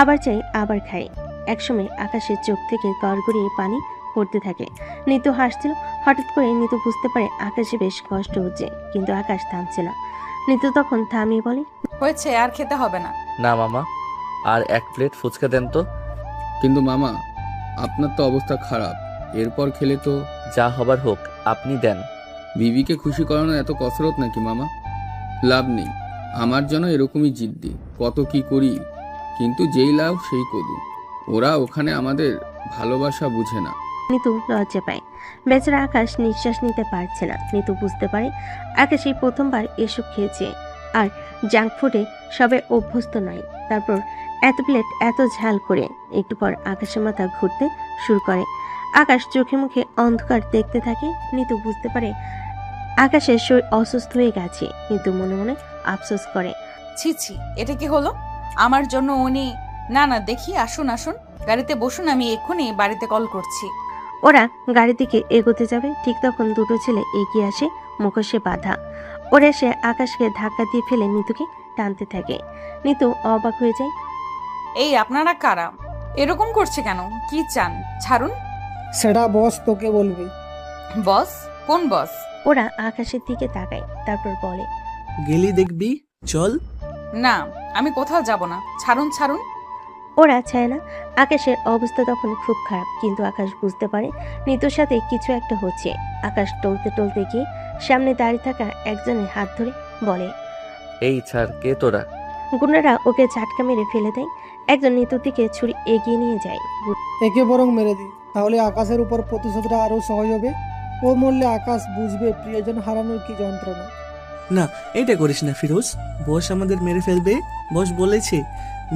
আবার চাই, আবার খায়। একসময় আকাশের চোখ থেকে গড়গড়িয়ে পানি পড়তে থাকে। নিতু হাসছিল। হঠাৎ করে নিতু বুঝতে পারে আকাশে বেশ কষ্ট হচ্ছে, কিন্তু আকাশ থামছে না। নিতু তখন থামিয়ে বলে, হয়েছে, আর খেতে হবে না। না মামা, আর 1 প্লেট ফুচকা দেন তো। কিন্তু মামা, আপনার তো অবস্থা খারাপ, এরপর খেলে তো। যা হবার হোক, আপনি দেন। বিবিকে খুশি করানো এত কসরত নাকি মামা? লাভ নেই, আমার জন্য এরকমই জিদ্দি, কত কি করি, কিন্তু যেই লাভ সেই কদু। ওরা ওখানে আমাদের ভালোবাসা বুঝে না। নিতু লজ্জা পায়। বেচারা আকাশ নিঃশ্বাস নিতে পারছে না। নিতু বুঝতে পারে আকাশ এই প্রথমবার এসব খেয়েছে, আর জাঙ্ক ফুডে সবে অভ্যস্ত নয়। তারপর এত প্লেট এত ঝাল করে। একটু পর আকাশের মাথা ঘুরতে শুরু করে। আকাশ চোখে মুখে অন্ধকার দেখতে থাকে। নিতু বুঝতে পারে আকাশের শরীর অসুস্থ হয়ে গেছে, কিন্তু মনে মনে আফসোস করে। ছি ছি, এটা কি হলো আমার জন্য উনি? না না, দেখি, আসুন আসুন, গাড়িতে বসুন, আমি এক্ষুনি বাড়িতে কল করছি। ওরা গাড়ির দিকে এগোতে যাবে, ঠিক তখন দুটো ছেলে এগিয়ে আসে, মুখোশে বাঁধা। ওরা এসে আকাশকে ধাক্কা দিয়ে ফেলে নিতুকে টানতে থাকে। নিতু অবাক হয়ে যায়। এই আপনারা কারা? এরকম করছে কেন? কি চান? ছাড়ুন। সেটা বস তোকে বলবে। বস? কোন বস? ওরা আকাশের দিকে তাকায়, তারপর বলে, গেলি দেখবি, চল। না, আমি কোথাও যাব না, ছাড়ুন ছাড়ুন। ওরা চায় না। আকাশের অবস্থা তখন খুব খারাপ, কিন্তু আকাশ বুঝতে পারে নিতুর সাথে কিছু একটা হচ্ছে। আকাশ টলতে টলতে গিয়ে সামনে দাঁড়িয়ে থাকা একজনের হাত ধরে বলে, এই ছাড়, কে তোরা? গুন্ডারা ওকে ঝাটকা মেরে ফেলে দেয়। একজন নিতুর দিকে ছুরি এগিয়ে নিয়ে যায়। একে বরং মেরে দিই, তাহলে আকাশের উপর প্রতিশোধটা আরো সহজ হবে। ও মরলে আকাশ বুঝবে প্রিয়জন হারানোর কি যন্ত্রণা। না, এটা করিস না ফিরোজ, বস আমাদের মেরে ফেলবে। বস বলেছে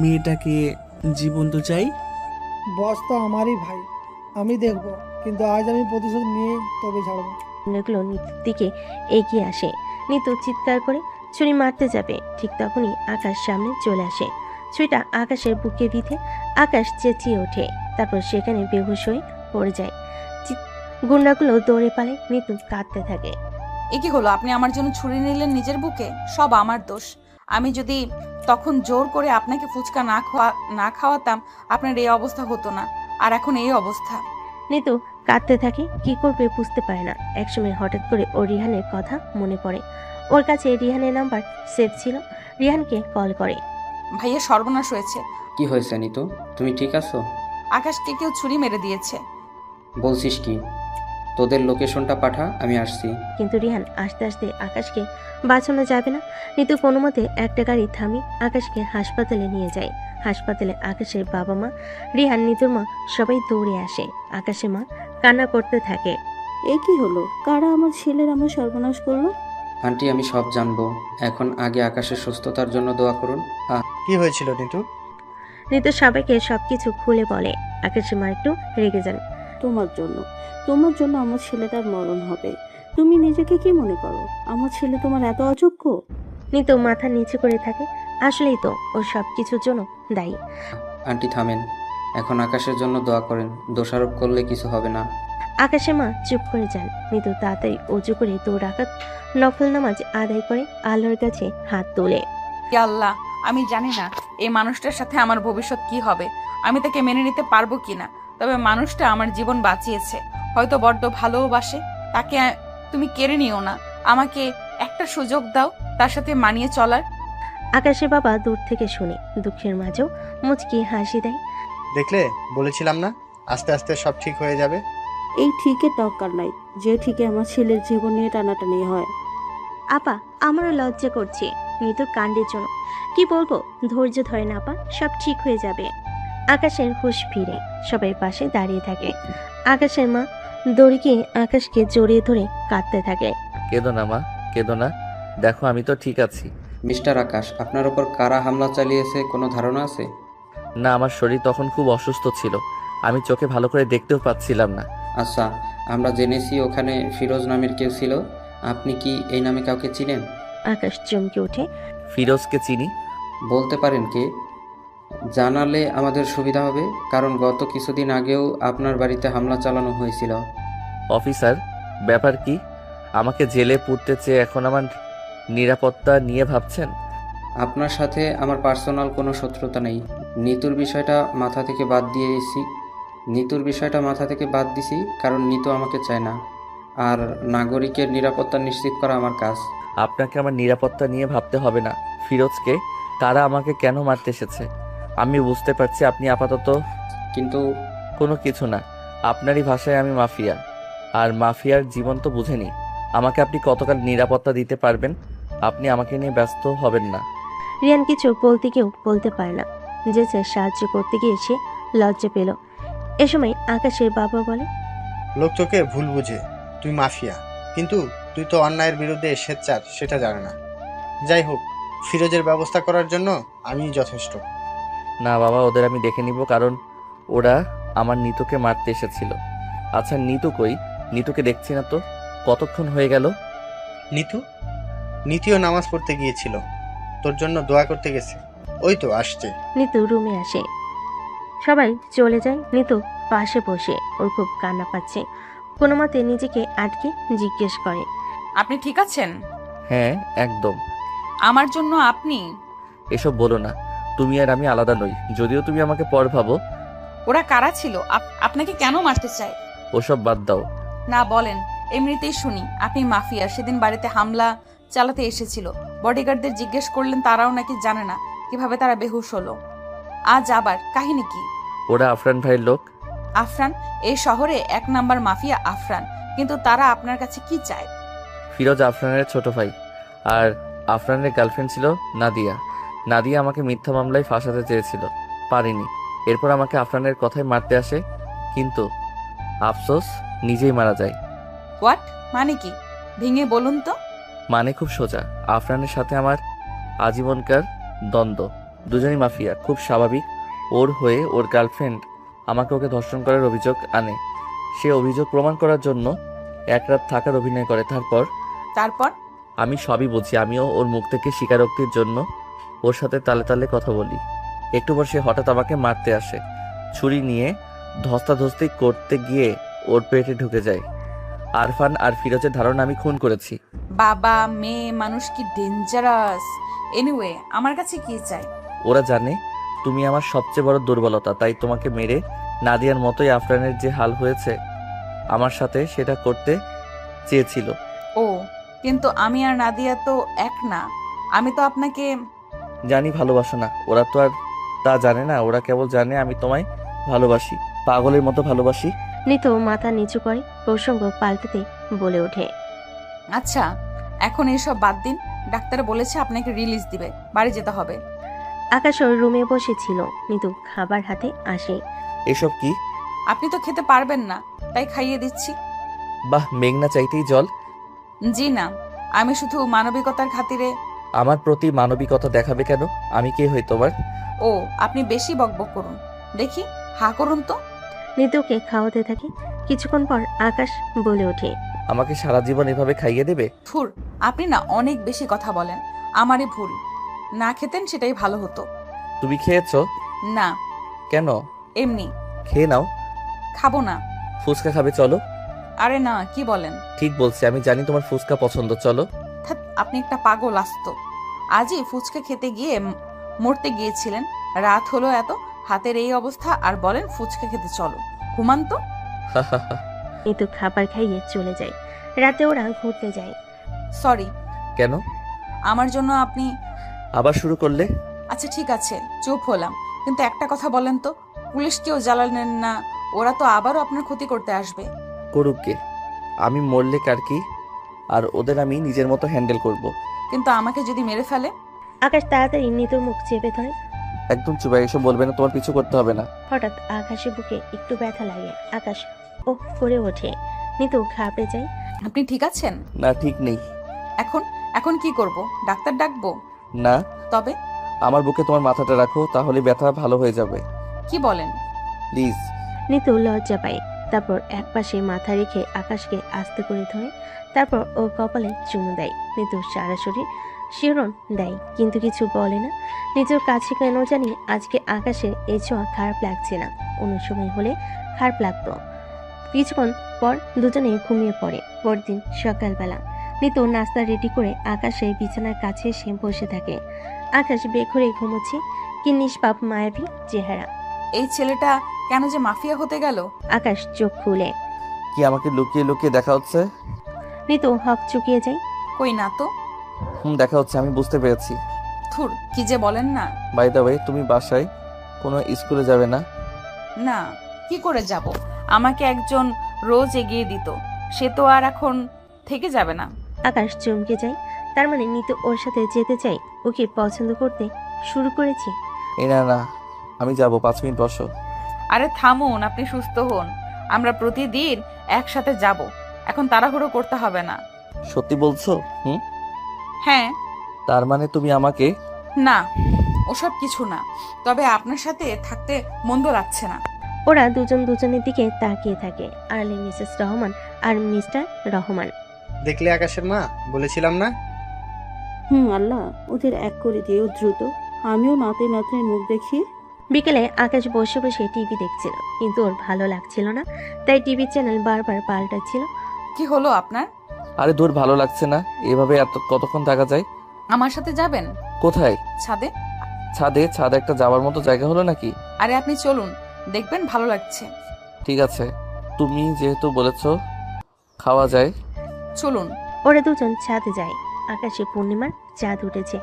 মেয়েটাকে জীবন্ত চাই। বস তো আমারই ভাই, আমি দেখব, কিন্তু আজ আমি প্রতিশোধ নিয়ে তবে ছাড়বো। গুন্ডাগুলো নিতুর দিকে এগিয়ে আসে। নিতু চিৎকার করে ছুরি মারতে যাবে, ঠিক তখনই আকাশ সামনে চলে আসে। ছুরিটা আকাশের বুকে বিঁধে আকাশ চেঁচিয়ে ওঠে, তারপর সেখানে বেহুশ হয়ে পড়ে যায়। গুন্ডাগুলো দৌড়ে পালায়, নিতু কাঁদতে থাকে। এ কি হলো? আপনি আমার জন্য ছুরি নিলেন নিজের বুকে? সব আমার দোষ। আমি যদি তখন জোর করে আপনাকে ফুচকা না খাওয়াতাম, আপনার এই অবস্থা হতো না। আর এখন এই অবস্থা। নিতু কাঁদতে থাকে, কি করবে বুঝতে পারে না। একসময় হঠাৎ করে ও রিহানের কথা মনে পড়ে। ওর কাছে রিহানের নাম্বার সেভ ছিল। রিহানকে কল করে। ভাইয়া, সর্বনাশ হয়েছে। কি হয়েছে নিতু, তুমি ঠিক আছো? আকাশকে কেউ ছুরি মেরে দিয়েছে। বলছিস কি? তোদের লোকেশনটা পাঠা, আমি আসছি। কিন্তু রিহান আস্তে আস্তে আকাশকে বাঁচানো যাবে না। নিতু কোনো মতে একটা গাড়ি থামি আকাশকে হাসপাতালে নিয়ে যায়। হাসপাতালে আকাশের বাবা মা, রিহান, নিতুর মা সবাই দৌড়ে আসে। আকাশের মা কান্না করতে থাকে। এ কি হলো? কারা আমার ছেলের আমার সর্বনাশ করলো? আন্টি, আমি সব জানবো। এখন আগে আকাশের সুস্থতার জন্য দোয়া করুন। কি হয়েছিল নিতু? নিতু সবাইকে সবকিছু খুলে বলে। আকাশের মা একটু রেগে যান। তোমার জন্য আমার ছেলেটার মরণ হবে। তুমি নিজেকে কি মনে করো? আমার ছেলে তোমার এত অযোগ্য? নিতু মাথা নিচু করে থাকে। আসলেই তো ও সবকিছুর জন্য দায়ী। আন্টি থামেন, এখন আকাশের জন্য দোয়া করেন। দোষারোপ করলে কিছু হবে না। আকাশের মা চুপ করে যান। নিতু তাড়াতাড়ি অজু করে 2 রাকাত নফল নামাজ আদায় করে আল্লাহর কাছে হাত তোলে। ইয়া আল্লাহ, আমি জানি না এই মানুষটার সাথে আমার ভবিষ্যৎ কি হবে। আমি তাকে মেনে নিতে পারবো কিনা, তবে মানুষটা আমার জীবন বাঁচিয়েছে। হয়তো বড্ড ভালোবাসে। তাকে তুমি কেড়ে নিও না। আমাকে একটা সুযোগ দাও তার সাথে মানিয়ে চলার। আকাশের বাবা দূর থেকে শুনে দুঃখের মাঝেও মুচকি হাসি দেয়। দেখলে, বলেছিলাম না, আস্তে আস্তে সব ঠিক হয়ে যাবে। এই ঠিকের দরকার নাই, যে ঠিকে আমার ছেলের জীবন নিয়ে টানাটানি হয়। আপা, আমারও লজ্জা করছে নিতুর কাণ্ডের জন্য। কি বলবো, ধৈর্য ধরে না আপা, সব ঠিক হয়ে যাবে। আকাশের হুঁশ ফিরে সবাই পাশে দাঁড়িয়ে থাকে। আকাশের মা দড়ি গিয়ে আকাশকে জড়িয়ে ধরে কাঁদতে থাকে। কেঁদো না মা, কেঁদো না, দেখো আমি তো ঠিক আছি। মিস্টার আকাশ, আপনার ওপর কারা হামলা চালিয়েছে কোনো ধারণা আছে? না, আমার শরীর তখন খুব অসুস্থ ছিল, আমি চোখে ভালো করে দেখতেও পাচ্ছিলাম না। আচ্ছা, আমরা জেনেছি ওখানে ফিরোজ নামের কেউ ছিল। আপনি কি এই নামে কাউকে চিনেন? আকাশ চমকে ওঠে। ফিরোজকে চিনি। বলতে পারেন কে? জানালে আমাদের সুবিধা হবে, কারণ গত কিছুদিন আগেও আপনার বাড়িতে হামলা চালানো হয়েছিল। অফিসার, ব্যাপার কি? আমাকে জেলে পুরতে চেয়ে এখন আমার নিরাপত্তা নিয়ে ভাবছেন? আপনার সাথে আমার পার্সোনাল কোনো শত্রুতা নেই। নিতুর বিষয়টা মাথা থেকে বাদ দিছি, কারণ নিতু আমাকে চায় না, আর নাগরিকের নিরাপত্তা নিশ্চিত করা আমার কাজ। আপনাকে আমার নিরাপত্তা নিয়ে ভাবতে হবে না। ফিরোজকে তারা আমাকে কেন মারতে এসেছে আমি বুঝতে পারছি। আপনি আপাতত কিন্তু কোনো কিছু না। আপনারই ভাষায় আমি মাফিয়া, আর মাফিয়ার জীবন তো বুঝেনি। আমাকে আপনি কতকাল নিরাপত্তা দিতে পারবেন? আপনি আমাকে নিয়ে ব্যস্ত হবেন না। রিয়ান কিছু বলতে গিয়েও বলতে পারে না, যে সাহায্য করতে গিয়ে সে লজ্জা পেল। এ সময় আকাশের বাবা বলে, লোক তোকে ভুল বুঝে, তুই মাফিয়া, কিন্তু তুই তো অন্যায়ের বিরুদ্ধে স্বেচ্ছার সেটা জানে না। যাই হোক, ফিরোজের ব্যবস্থা করার জন্য আমি যথেষ্ট। না বাবা, ওদের আমি দেখে নিব, কারণ ওরা আমার নিতুকে মারতে এসেছিল। আচ্ছা নিতু কই? নিতুকে দেখছি না তো, কতক্ষণ হয়ে গেল? নিতুও নামাজ পড়তে গিয়েছিল, তোর জন্য দোয়া করতে গেছে, ওই তো আসছে। নিতু রুমে আসে, সবাই চলে যায়। নিতু পাশে বসে, ওর খুব কান্না পাচ্ছে। কোনো মতে নিজেকে আটকে জিজ্ঞেস করে, আপনি ঠিক আছেন? হ্যাঁ একদম। আমার জন্য আপনি? এসব বলো না, তুমি আর আমি আলাদা নই, যদিও তুমি আমাকে পর ভাবো। ওরা কারা ছিল? আপনাকে কেন মারতে চায়? ওসব বাদ দাও। না বলেন, এমনিতেই শুনি আপনি মাফিয়া। সেদিন বাড়িতে হামলা চালাতে এসেছিল, বডিগার্ডদের জিজ্ঞেস করলেন, তারাও নাকি জানে না কিভাবে তারা বেহুশ হলো। আজ আবার কাহিনী কি? ওরা আফরান ভাইয়ের লোক। আফরান? এই শহরে 1 নাম্বার মাফিয়া আফরান, কিন্তু তারা আপনার কাছে কি চায়? ফিরোজ আফরানের ছোট ভাই, আর আফরানের গার্লফ্রেন্ড ছিল নাদিয়া। নাদিয়া আমাকে মিথ্যা মামলায় ফাঁসাতে চেয়েছিল, পারিনি। এরপর আমাকে আফরানের কথায় মারতে আসে, কিন্তু আফসোস নিজেই মারা যায়। হোয়াট মানে কি? ভেঙে বলুন তো। মানে খুব সোজা, আফরানের সাথে আমার আজীবনকার দ্বন্দ্ব। দুজনই মাফিয়া, খুব স্বাভাবিক। ওর হয়ে ওর গার্লফ্রেন্ড আমাকে ওকে ধর্ষণ করার অভিযোগ আনে। সে অভিযোগ প্রমাণ করার জন্য 1 রাত থাকার অভিনয় করে। তারপর আমি সবই বুঝি। আমিও ওর মুখ থেকে স্বীকারোক্তির জন্য ওর সাথে তালে তালে কথা বলি। একটু পর সে হঠাৎ আমাকে মারতে আসে, ছুরি নিয়ে ধস্তাধস্তি করতে গিয়ে ওর পেটে ঢুকে যায়। আরফান আর ফিরোজের ধারণা আমি খুন করেছি। বাবা মেয়ে মানুষ কি ডেঞ্জারাস। এনিওয়ে, আমার কাছে কি চাই? ওরা জানে তুমি আমার সবচেয়ে বড় দুর্বলতা, তাই তোমাকে মেরে নাদিয়ার মতোই আফরানের যে হাল হয়েছে আমার সাথে সেটা করতে চেয়েছিল। ও, কিন্তু আমি আর নাদিয়া তো এক না। আমি তো আপনাকে জানি ভালোবাসো না, ওরা তো আর তা জানে না। ওরা কেবল জানে আমি তোমায় ভালোবাসি, পাগলের মতো ভালোবাসি। নিতু মাথা নিচু করে প্রসঙ্গ পাল্টাতে বলে ওঠে, আচ্ছা এখন এসব বাদ দিন। ডাক্তার বলেছে আপনাকে রিলিজ দিবে, বাড়ি যেতে হবে। আকাশ ওর রুমে বসেছিল, নিতু খাবার হাতে আসে। এসব কি? আপনি তো খেতে পারবেন না, তাই খাইয়ে দিচ্ছি। বাহ, মেঘনা চাইতেই জল। জি না, আমি শুধু মানবিকতার খাতিরে। আমার প্রতি মানবিকতা দেখাবে কেন? আমি কে হই তোমার? ও, আপনি বেশি বকবক করুন দেখি, হা করুন তো। নিতুকে খাওয়াতে থাকে। কিছুক্ষণ পর আকাশ বলে ওঠে, আমাকে সারা জীবন এভাবে খাইয়ে দেবে? থুর, আপনি না অনেক বেশি কথা বলেন। আমারই ভুল, না খেতেন সেটাই ভালো হতো। তুমি খেয়েছো? না। কেন? এমনি। খেয়ে নাও। খাবো না। ফুচকা খাবে, চলো। আরে না, কি বলেন? ঠিক বলছি, আমি জানি তোমার ফুচকা পছন্দ, চলো। ধ্যাৎ, আপনি একটা পাগল আসত। আজই ফুচকা খেতে গিয়ে মরতে গিয়েছিলেন, রাত হলো এত, হাতের এই অবস্থা, আর বলেন ফুচকা খেতে চলো। ঘুমান তো। নিতু খাবার খাইয়ে চলে যায়। রাতে ওরা ঘুরতে যায়। সরি। কেন? আমার জন্য আপনি আবার শুরু করলে? আচ্ছা ঠিক আছে, চুপ হলাম, কিন্তু একটা কথা বলেন তো, পুলিশকেও জ্বালালেন না? ওরা তো আবারও আপনার ক্ষতি করতে আসবে। করুক গে, আমি মরলে কার কি, আর ওদের আমি নিজের মতো হ্যান্ডেল করব। কিন্তু আমাকে যদি মেরে ফেলে? আকাশ তাড়াতাড়ি নিতুর মুখ চেপে ধরে। একদম চুপ, এসব বলবে না, তোমার পিছু করতে হবে না। হঠাৎ আকাশের বুকে একটু ব্যথা লাগে। আকাশ ও করে ওঠে। নিতু ঘাবড়ে যায়। আপনি ঠিক আছেন? না, ঠিক নেই। এখন কি করব? ডাক্তার ডাকবো? না। তবে? আমার বুকে তোমার মাথাটা রাখো, তাহলে ব্যথা ভালো হয়ে যাবে। কি বলেন? প্লিজ। নিতু লজ্জা পায়, তারপর একপাশে মাথা রেখে আকাশকে আস্তে করে ধরে, তারপর ওর কপালে চুমু দেয়। নিতু সারা শরীর শিহরণ দেয়, কিন্তু কিছু বলে না। নিজের কাছে কেন জানি আজকে আকাশের এই ছোঁয়া খারাপ লাগছে না। অন্য সময় হলে খারাপ লাগতো। কিছুক্ষণ পর দুজনেই ঘুমিয়ে পড়ে। পরদিন সকালবেলা নিতু নাস্তা রেডি করে আকাশের বিছানার কাছে এসে বসে থাকে। আকাশ বেঘরে ঘুমোচ্ছে, কি নিষ্পাপ মায়াবী চেহারা। এই ছেলেটা কেন যে মাফিয়া হতে গেল? আকাশ চোখ খুলে। কি আমাকে লুকিয়ে লুকিয়ে দেখা হচ্ছে? নিতু হক চুকিয়ে যায়। কই না তো। দেখা হচ্ছে, আমি বুঝতে পেরেছি। থুর, কি যে বলেন না। বাই দ্য ওয়ে, তুমি বাসায় কোনো স্কুলে যাবে না? না, কি করে যাব? আমাকে একজন রোজ এগিয়ে দিত, সে তো আর এখন থেকে যাবে না। আকাশ চমকে যায়। তার মানে নিতু ওর সাথে যেতে চাই, ওকে পছন্দ করতে শুরু করেছে। না, আমি যাব, 5 মিনিট বসো। আরে থামুন, আপনি সুস্থ হন, আমরা প্রতিদিন একসাথে যাব। এখন তাড়াহুড়ো করতে হবে না। সত্যি বলছো? হ্যাঁ। তার মানে তুমি আমাকে? না। ওসব কিছু না, তবে আপনার সাথে থাকতে মন্দ লাগছে না। ওরা দুজন দুজনের দিকে তাকিয়ে থাকে। আর্লি মিসেস রহমান আর মিস্টার রহমান। দেখলে আকাশের মা, বলেছিলাম না। আল্লাহ ওদের এক করে দিও দ্রুত। আমিও নাতে নাতে মুখ দেখিয়ে। বিকেলে আকাশ বসে বসে টিভি দেখছিল, কিন্তু ওর ভালো লাগছিল না, তাই টিভি চ্যানেল বারবার পাল্টাচ্ছিল। কি হলো আপনার? আরে দূর, ভালো লাগছে না। এভাবে এত কতক্ষণ থাকা যায়? আমার সাথে যাবেন? কোথায়? ছাদে। ছাদে? ছাদে একটা যাওয়ার মতো জায়গা হলো নাকি? আরে আপনি চলুন, দেখবেন ভালো লাগছে। ঠিক আছে, তুমি যেহেতু বলেছো, খাওয়া যায়। চলুন। ওরা দুজন ছাদে যায়। আকাশে পূর্ণিমার চাঁদ উঠেছে,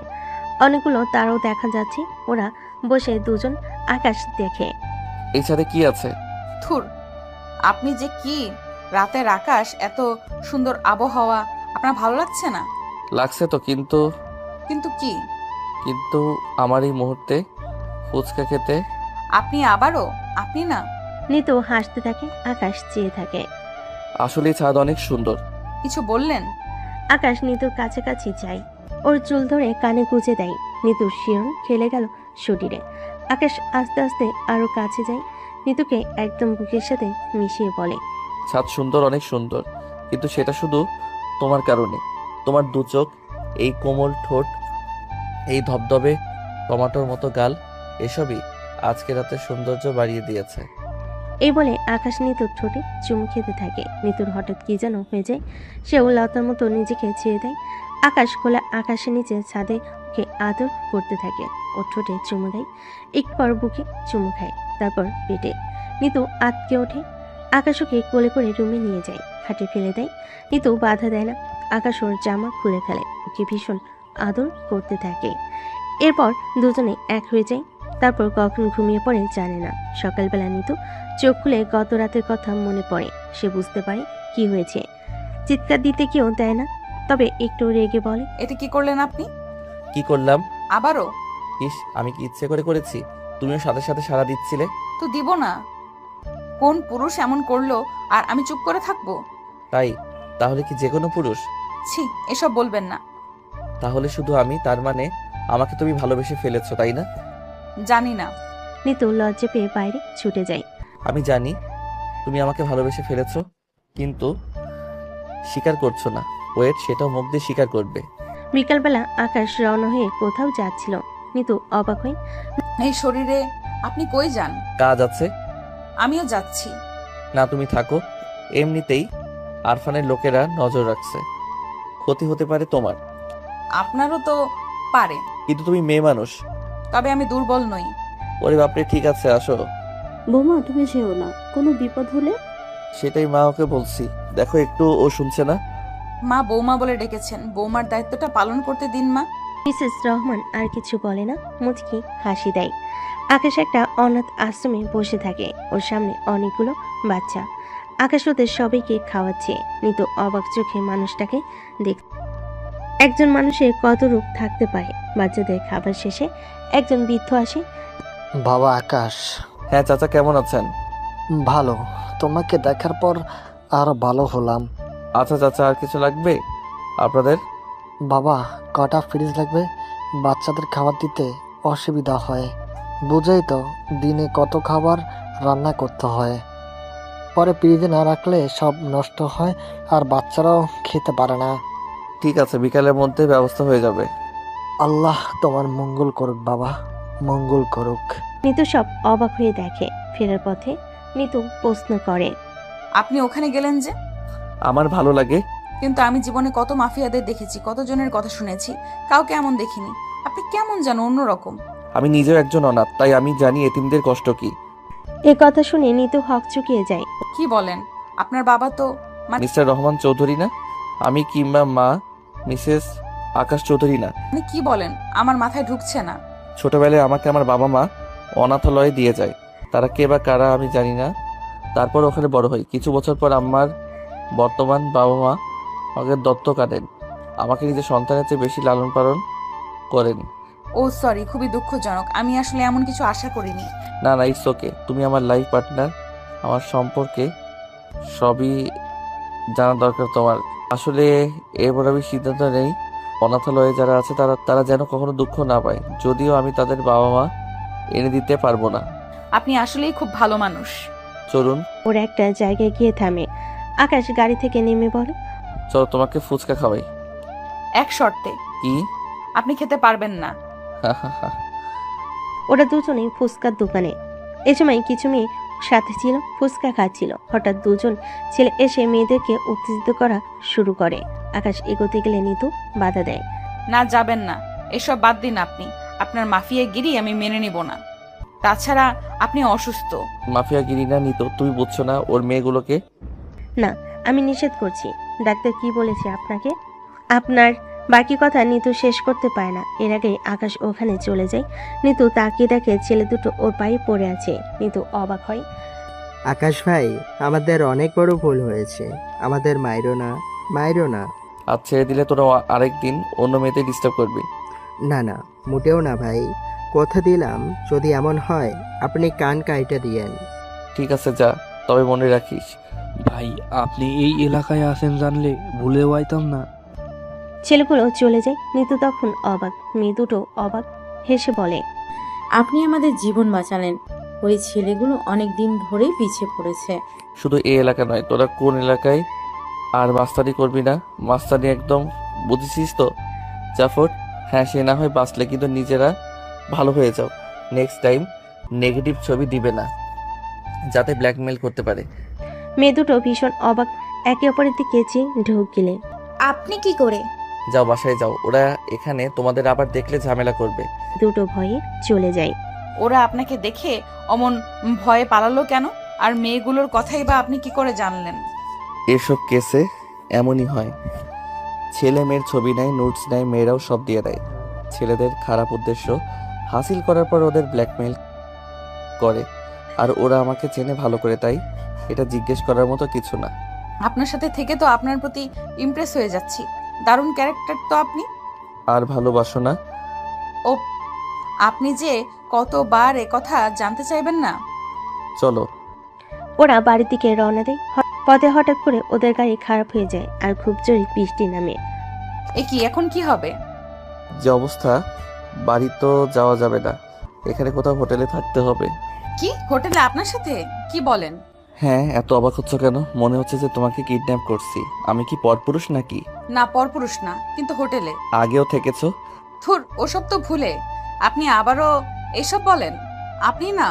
অনেকগুলো তারাও দেখা যাচ্ছে। ওরা বসে দুজন আকাশ দেখে। এই ছাদে কি আছে? থুর, আপনি যে কি! রাতের আকাশ, এত সুন্দর আবহাওয়া, আপনার ভালো লাগছে না? লাগছে তো, কিন্তু কিন্তু কি? কিন্তু আমার এই মুহূর্তে ফুচকা খেতে। আপনি আবারও? আপনি না। নিতু হাসতে থাকে, আকাশ চেয়ে থাকে। আসলে ছাদ অনেক সুন্দর। কিছু বললেন? আকাশ নিতুর কাছাকাছি যায়, ওর চুল ধরে কানে গুজে দেয়। নিতুর শিরন খেলে গেল শরীরে। আকাশ আস্তে আস্তে আরো কাছে যায়, নিতুকে একদম বুকের সাথে মিশিয়ে বলে, ছাদ সুন্দর, অনেক সুন্দর, কিন্তু সেটা শুধু তোমার কারণে। তোমার দু চোখ, এই কোমল ঠোঁট, এই ধবধবে টমাটোর মতো গাল, এসবই আজকে রাতের সৌন্দর্য বাড়িয়ে দিয়েছে। এই বলে আকাশ নিতুর ঠোঁটে চুমু খেতে থাকে। নিতুর হঠাৎ কি যেন হয়ে যায়, সেও লতার মতো নিজেকে ছেড়ে দেয়। আকাশ খোলা আকাশের নিচে ছাদে ওকে আদর করতে থাকে। ওর ঠোঁটে চুমু দেয়, একটু পর বুকে চুমু খায়, তারপর পেটে। নিতু আটকে ওঠে। আকাশ ওকে কোলে করে রুমে নিয়ে যায়, খাটে ফেলে দেয়। নিতু বাধা দেয় না। আকাশ ওর জামা খুলে ফেলে, ওকে ভীষণ আদর করতে থাকে। এরপর দুজনে এক হয়ে যায়। তারপর কখন ঘুমিয়ে পড়ে জানে না। সকালবেলা নিতু চোখ খুলে গত রাতের কথা মনে পড়ে। সে বুঝতে পারে কি হয়েছে। চিৎকার দিতে কেউ দেয় না, তবে একটু রেগে বলে, এটা কি করলেন আপনি? কি করলাম? আবারও? ইস, আমি কি ইচ্ছে করে করেছি? তুমিও সাথে সাথে সাড়া দিচ্ছিলে। তো দিব না? কোন পুরুষ এমন করলো আর আমি চুপ করে থাকবো? তাই? তাহলে কি যে কোনো পুরুষ? ছি, এসব বলবেন না। তাহলে শুধু আমি? তার মানে আমাকে তুমি ভালোবেসে ফেলেছো, তাই না? জানি না। নিতু লজ্জা পেয়ে বাইরে ছুটে যায়। আমি জানি তুমি আমাকে ভালোবেসে ফেলেছো, কিন্তু স্বীকার করছো না। ওয়েট, সেটাও মুখ দিয়ে স্বীকার করবে। বিকালবেলা আকাশ রওনা হয়ে কোথাও যাচ্ছিল। নিতু অবাক হয়, এই শরীরে আপনি কই যান? কাজ আছে। আমিও যাচ্ছি। না, তুমি থাকো। এমনিতেই আরফানের লোকেরা নজর রাখছে, ক্ষতি হতে পারে তোমার। আপনারও তো পারে, কিন্তু তুমি মেয়ে মানুষ। তবে আমি দুর্বল নই। ওরে বাপরে, ঠিক আছে, আসো। বৌমা তুমি যেও না, কোনো বিপদ হলে। সেটাই মা ওকে বলছি, দেখো একটু ও শুনছে না। মা বৌমা বলে ডেকেছেন, বৌমার দায়িত্বটা পালন করতে দিন মা। মিসেস রহমান আর কিছু বলে না, মুচকি হাসি দেয়। আকাশ একটা অনাথ আশ্রমে বসে থাকে, ওর সামনে অনেকগুলো বাচ্চা। আকাশ ওদের সবাইকে খাওয়াচ্ছে। নিতু অবাক চোখে মানুষটাকে দেখ। একজন মানুষের কত রূপ থাকতে পারে। বাচ্চাদের খাবার শেষে একজন বৃদ্ধ আসে। বাবা আকাশ। হ্যাঁ চাচা, কেমন আছেন? ভালো, তোমাকে দেখার পর আরো ভালো হলাম। আচ্ছা চাচা, আর কিছু লাগবে আপনাদের? বাবা, কটা ফ্রিজ লাগবে? বাচ্চাদের খাবার দিতে অসুবিধা হয়, বুঝেই তো, দিনে কত খাবার রান্না করতে হয়। পরে ফ্রিজে না রাখলে সব নষ্ট হয় আর বাচ্চারাও খেতে পারে না। ঠিক আছে, বিকালের মধ্যে ব্যবস্থা হয়ে যাবে। আল্লাহ তোমার মঙ্গল করুক বাবা, মঙ্গল করুক। নিতু সব অবাক হয়ে দেখে। ফেরার পথে নিতু প্রশ্ন করে, আপনি ওখানে গেলেন যে? আমার ভালো লাগে। কিন্তু আমি জীবনে কত মাফিয়াদের দেখেছি, কতজনের কথা শুনেছি, কাউকে এমন দেখিনি। আপনি কেমন যেন অন্যরকম। আমি নিজেও একজন অনাথ, তাই আমি জানি এতিমদের কষ্ট কি। এ কথা শুনে নিতু হক চুকিয়ে যায়। কি বলেন? আপনার বাবা তো মিস্টার রহমান চৌধুরী না? আমি কিংবা মা মিসেস আকাশ চৌধুরী না? মানে কি বলেন? আমার মাথায় ঢুকছে না। ছোটবেলায় আমাকে আমার বাবা মা অনাথালয়ে দিয়ে যায়। তারা কে বা কারা আমি জানি না। তারপর ওখানে বড় হই। কিছু বছর পর আমার বর্তমান বাবা মা আমাকে দত্তক আনেন। আমাকে নিজের সন্তানের চেয়ে বেশি লালন পালন করেন। ও সরি, খুবই দুঃখজনক। আমি আসলে এমন কিছু আশা করিনি। না না, ইটস ওকে। তুমি আমার লাইফ পার্টনার, আমার সম্পর্কে সবই জানা দরকার তোমার। আসলে এরপর আমি সিদ্ধান্ত নেই অনাথালয়ে যারা আছে তারা তারা যেন কখনো দুঃখ না পায়, যদিও আমি তাদের বাবা মা এনে দিতে পারবো না। আপনি আসলেই খুব ভালো মানুষ। চলুন। ওরা একটা জায়গায় গিয়ে থামে। আকাশ গাড়ি থেকে নেমে বলে, চলো তোমাকে ফুচকা খাওয়াই। এক শর্তে। কি? আপনি খেতে পারবেন না। ওরা দুজনেই ফুচকার দোকানে। এ সময় কিছু মেয়ে সাথে ছিল, ফুচকা খাচ্ছিল। হঠাৎ দুজন ছেলে এসে মেয়েদেরকে উত্তেজিত করা শুরু করে। আকাশ এগোতে গেলে নিতু বাধা দেয়। না, যাবেন না। এসব বাদ দিন আপনি। আপনার মাফিয়াগিরি আমি মেনে নিব না। তাছাড়া আপনি অসুস্থ। মাফিয়াগিরি না নিত, তুমি বুঝছো না ওর মেয়েগুলোকে। না, আমি নিষেধ করছি। ডাক্তার কি বলেছে আপনাকে? আপনার বাকি কথা নিতু শেষ করতে পারে না। এর আগেই আকাশ ওখানে চলে যায়। নিতু তাকিয়ে দেখে ছেলে দুটো ওর পায়ে পড়ে আছে। নিতু অবাক হয়। আকাশ ভাই, আমাদের অনেক বড় ভুল হয়েছে, আমাদের মাইরো না, মাইরো না। আর ছেড়ে দিলে তোরা আরেকদিন অন্য মেয়েতে ডিস্টার্ব করবি। না না, মোটেও না ভাই, কথা দিলাম যদি এমন হয় আপনি কান কাইটা দিয়েন। ঠিক আছে যা, তবে মনে রাখিস। ভাই, আপনি এই এলাকায় আসেন জানলে ভুলেও আইতাম না। ছেলেগুলো চলে যায়। নিতু তখন অবাক, মেয়ে দুটো অবাক, হেসে বলে, আপনি আমাদের জীবন বাঁচালেন। ওই ছেলেগুলো অনেক দিন ধরেই পিছিয়ে পড়েছে। শুধু এই এলাকা নয়, তোরা কোন এলাকায় আর মাস্তানি করবি না। মাস্তানি একদম বুঝেছিস তো জাফর? হ্যাঁ, সে না হয় বাঁচলে, কিন্তু নিজেরা ভালো হয়ে যাও। নেক্সট টাইম নেগেটিভ ছবি দিবে না, যাতে ব্ল্যাকমেল করতে পারে। মেয়ে দুটো ভীষণ অবাক, একে অপরের দিকে চেয়ে ঢোক গিলে। আপনি কি করে? যাও, বাসায় যাও। ওরা এখানে তোমাদের আবার দেখলে ঝামেলা করবে। দুটো ভয়ে চলে যায়। ওরা আপনাকে দেখে অমন ভয়ে পালালো কেন? আর মেয়েগুলোর কথাই বা আপনি কি করে জানলেন? এসব কেসে এমনই হয়। ছেলে মেয়ের ছবি নেয়, নোটস নেয়, মেয়েরাও সব দিয়ে দেয়। ছেলেদের খারাপ উদ্দেশ্য হাসিল করার পর ওদের ব্ল্যাকমেল করে। আর ওরা আমাকে চেনে ভালো করে, তাই এটা জিজ্ঞেস করার মতো কিছু না। আপনার সাথে থেকে তো আপনার প্রতি ইমপ্রেস হয়ে যাচ্ছি। দারুণ ক্যারেক্টার তো আপনি। আর ভালোবাসো না? ও, আপনি যে কতবার এ কথা জানতে চাইবেন না। চলো। ওরা বাড়ির দিকে রওনা দেয়। পথে হঠাৎ করে ওদের গাড়ি খারাপ হয়ে যায় আর খুব জোরে বৃষ্টি নামে। এ কি, এখন কি হবে? যে অবস্থা, বাড়ি তো যাওয়া যাবে না, এখানে কোথাও হোটেলে থাকতে হবে। কি, হোটেলে আপনার সাথে? কি বলেন? হ্যাঁ, এত অবাক হচ্ছ কেন? মনে হচ্ছে যে তোমাকে কিডন্যাপ করছি। আমি কি পরপুরুষ নাকি? না, পরপুরুষ না, কিন্তু হোটেলে আগেও থেকেছো। থুর, ওসব তো ভুলে আপনি আবারও এসব বলেন। আপনি না।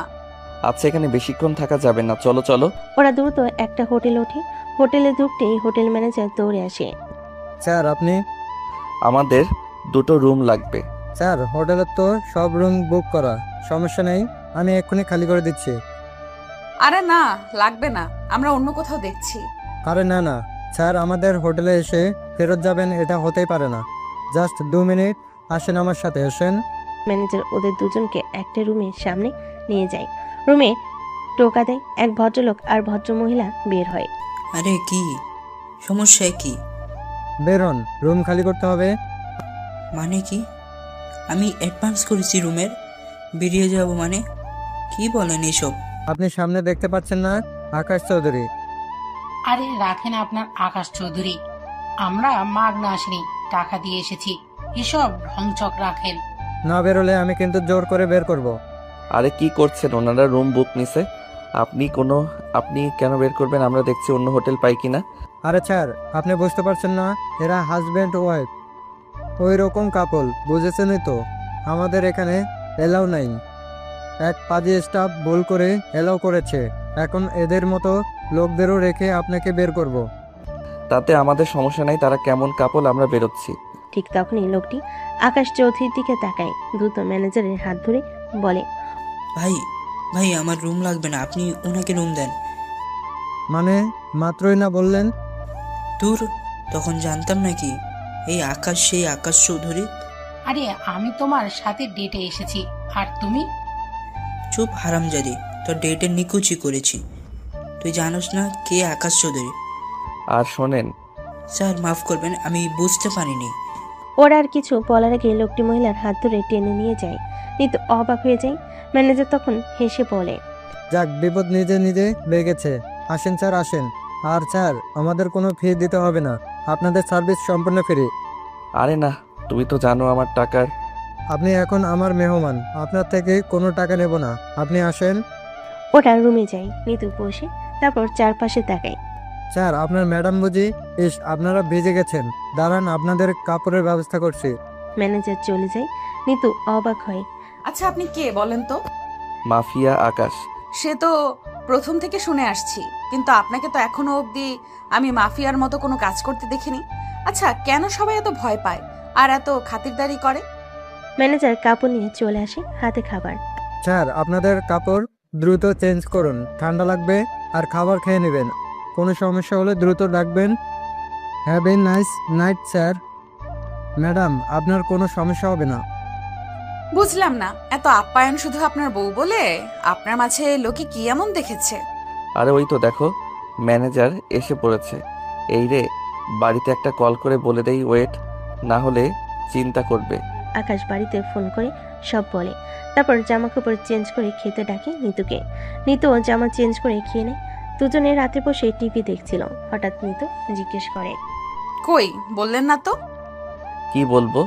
আচ্ছা, এখানে বেশিক্ষণ থাকা যাবে না, চলো চলো। ওরা দ্রুত একটা হোটেল ওঠে। হোটেলে ঢুকতেই হোটেল ম্যানেজার দৌড়ে আসে। স্যার, আপনি? আমাদের দুটো রুম লাগবে। স্যার, হোটেলের তো সব রুম বুক করা, সমস্যা নেই, আমি এক্ষুনি খালি করে দিচ্ছি। আরে না, লাগবে না, আমরা অন্য কোথাও দেখছি। আরে না না স্যার, আমাদের হোটেলে এসে ফেরত যাবেন এটা হতেই পারে না। জাস্ট 2 মিনিট, আসেন আমার সাথে, আসেন। ম্যানেজার ওদের দুজনকে একটা রুমের সামনে নিয়ে যায়। রুমে টোকা দেয়। এক ভদ্রলোক আর ভদ্রমহিলা বের হয়। আরে কি সমস্যা? কি বেরোন, রুম খালি করতে হবে। মানে কি? আমি অ্যাডভান্স করেছি রুমের, বেরিয়ে যাব মানে? কি বলেন এসব? আপনি সামনে দেখতে পাচ্ছেন না, আকাশ চৌধুরী। আরে রাখেন আপনার আকাশ চৌধুরী, আমরা মাগনা আসিনি, টাকা দিয়ে এসেছি। এসব ঢংচক রাখেন। না বেরোলে আমি কিন্তু জোর করে বের করব। আরে কি করছেন? ওনারা রুম বুক নিছে, আপনি কেন বের করবেন? আমরা দেখছি অন্য হোটেল পাই কিনা। আরে স্যার, আপনি বুঝতে পারছেন না, এরা হাজব্যান্ড ওয়াইফ, ওই রকম কাপল, বুঝেছেনই তো। আমাদের এখানে এলাও নাই। এক পাজি স্টাফ ভুল করে এলাও করেছে, এখন এদের মতো লোকদেরও রেখে আপনাকে বের করব। তাতে আমাদের সমস্যা নাই, তারা কেমন কাপল, আমরা বেরোচ্ছি। ঠিক তখনই লোকটি আকাশ চৌধুরীর দিকে তাকায়। দ্রুত ম্যানেজারের হাত ধরে বলে, ভাই ভাই, আমার রুম লাগবে না, আপনি ওনাকে রুম দেন। মানে মাত্রই না বললেন? দূর, তখন জানতাম নাকি এই আকাশ সেই আকাশ চৌধুরী? আরে আমি তোমার সাথে ডেটে এসেছি, আর তুমি? চুপ হারামজাদি, তোর ডেটে নিকুচি করেছি। তুই জানোস না কে আকাশ চৌধুরী? আর শোনেন স্যার, মাফ করবেন, আমি বুঝতে পারিনি। ওরা আর কিছু বলার আগে লোকটি মহিলার হাত ধরে টেনে নিয়ে যায়। কিন্তু অবাক হয়ে যায়। ম্যানেজার তখন হেসে বলে, যাক, বিপদ নিজে নিজে লেগেছে। আসেন স্যার, আসেন। আর স্যার, আমাদের কোনো ফি দিতে হবে না, আপনাদের সার্ভিস সম্পূর্ণ ফ্রি। আরে না, তুমি তো জানো আমার টাকার। আপনি এখন আমার মেহমান, আপনার থেকে কোনো টাকা নেব না, আপনি আসেন। ওরা রুমে যায়। নিতু বসে তারপর চারপাশে তাকায়। স্যার, আপনার ম্যাডাম বুঝি? ইস, আপনারা বেজে গেছেন। দাঁড়ান, আপনাদের কাপড়ের ব্যবস্থা করছি। ম্যানেজার চলে যায়। নিতু অবাক হয়। আচ্ছা আপনি কে বলেন তো? মাফিয়া আকাশ। সে তো প্রথম থেকে শুনে আসছি, কিন্তু আপনাকে তো এখনো অবধি আমি মাফিয়ার মতো কোনো কাজ করতে দেখিনি। আচ্ছা কেন সবাই এত ভয় পায় আর এত খাতিরদারি করে? ম্যানেজার কাপড় নিয়ে চলে আসে, হাতে খাবার। স্যার, আপনাদের কাপড় দ্রুত চেঞ্জ করুন, ঠান্ডা লাগবে, আর খাবার খেয়ে নেবেন। কোনো সমস্যা হলে দ্রুত ডাকবেন। Have a nice night sir. Madam, আপনার কোনো সমস্যা হবে না। বুঝলাম না, এত আপ্যায়ন শুধু আপনার বউ বলে? আপনার মাঝে লোকে কি এমন দেখেছে? আরে ওই তো দেখো, ম্যানেজার এসে পড়েছে। এই রে, বাড়িতে একটা কল করে বলে দেই ওয়েট, না হলে চিন্তা করবে। আকাশ বাড়িতে ফোন করে সব বলে। তারপর জামা কাপড় চেঞ্জ করে খেতে ডাকে নিতুকে। নিতু জামা চেঞ্জ করে খেয়ে নেয়। দুজনে রাতে বসে টিভি দেখছিল। হঠাৎ নিতু জিজ্ঞেস করে, কই বললেন না তো? কি বলবো?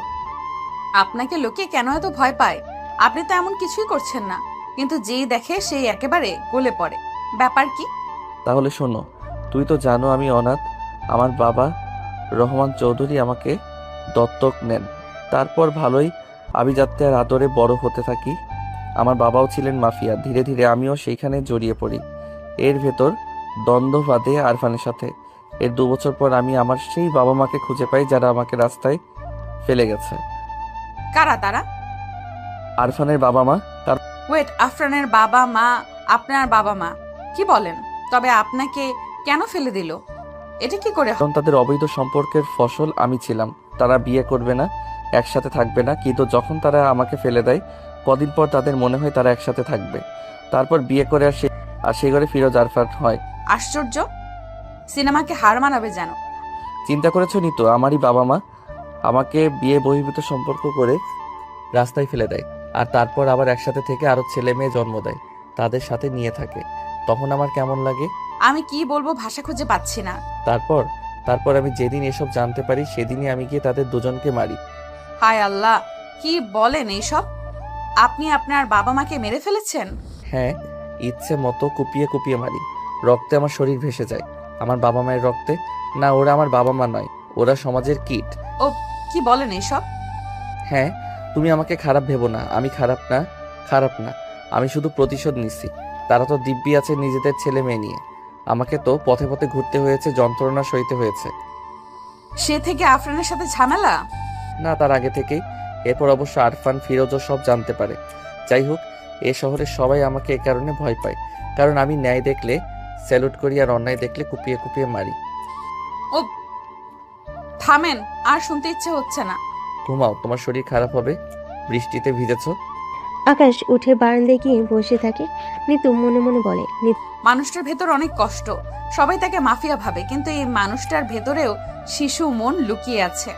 আপনাকে লোকে কেন এত ভয় পায়? আপনি তো এমন কিছুই করছেন না, কিন্তু যেই দেখে সেই একেবারে গলে পড়ে। ব্যাপার কি? তাহলে শোনো, তুই তো জানো আমি অনাথ। আমার বাবা রহমান চৌধুরী আমাকে দত্তক নেন। তারপর ভালোই আভিজাত্যে আর আদরে বড় হতে থাকি। আমার বাবাও ছিলেন মাফিয়া। ধীরে ধীরে আমিও সেইখানে জড়িয়ে পড়ি। এর ভেতর দ্বন্দ্ব বাঁধে আরফানের সাথে। এর 2 বছর পর আমি আমার সেই বাবা মাকে খুঁজে পাই, যারা আমাকে রাস্তায় ফেলে গেছে। কারা তারা? আরফানের বাবা মা। ওয়েট, আফরানের বাবা মা? আপনার বাবা মা? কি বলেন? তবে আপনাকে কেন ফেলে দিল? এটা কি করে? কারণ তাদের অবৈধ সম্পর্কের ফসল আমি ছিলাম। তারা বিয়ে করবে না, একসাথে থাকবে না, কিন্তু যখন তারা আমাকে ফেলে দেয় কদিন পর তাদের মনে হয় তারা একসাথে থাকবে। তারপর বিয়ে করে আর সেই ঘরে ফিরোজ আরফান হয়। আশ্চর্য, সিনেমাকে হার মানাবে যেন। চিন্তা করেছো নিতু, আমারই বাবা মা আমাকে বিয়ে বহির্ভূত সম্পর্ক করে রাস্তায় ফেলে দেয়, আর তারপর আবার একসাথে থেকে আরো ছেলে মেয়ে জন্ম দেয়, তাদের সাথে নিয়ে থাকে। তখন আমার কেমন লাগে আমি কি বলবো, ভাষা খুঁজে পাচ্ছি না। তারপর আমি যেদিন এসব জানতে পারি সেদিনই আমি গিয়ে তাদের দুজনকে মারি। হায় আল্লাহ, কি বলেন এইসব? আপনি আপনার বাবা মাকে মেরে ফেলেছেন? হ্যাঁ, ইচ্ছে মতো কুপিয়ে কুপিয়ে মারি। রক্তে আমার শরীর ভেসে যায়। আমার বাবা মায়ের রক্তে। না, ওরা আমার বাবা মা নয়, ওরা সমাজের কীট। ও কি বলেন এইসব? হ্যাঁ, তুমি আমাকে খারাপ ভেবো না। আমি খারাপ না। আমি শুধু প্রতিশোধ নিচ্ছি। তারা তো দিব্যি আছে নিজেদের ছেলে মেয়ে নিয়ে। আমাকে তো পথে পথে ঘুরতে হয়েছে, যন্ত্রণা সইতে হয়েছে। সে থেকে আফরানের সাথে ঝামেলা? না, তার আগে থেকেই। এরপর অবশ্য আরফান, ফিরোজও সব জানতে পারে। যাই হোক, এ শহরের সবাই আমাকে এ কারণে ভয় পায়, কারণ আমি ন্যায় দেখলে স্যালুট করি আর অন্যায় দেখলে কুপিয়ে কুপিয়ে মারি। ও থামেন, আর শুনতে ইচ্ছে হচ্ছে না। ঘুমাও, তোমার শরীর খারাপ হবে। বৃষ্টিতে ভিজেছো। আকাশ উঠে বারান্দায় গিয়ে বসে থাকে। নিতু মনে মনে বলে, মানুষটার ভেতর অনেক কষ্ট। সবাই তাকে মাফিয়া ভাবে, কিন্তু এই মানুষটার ভেতরেও শিশু মন লুকিয়ে আছে।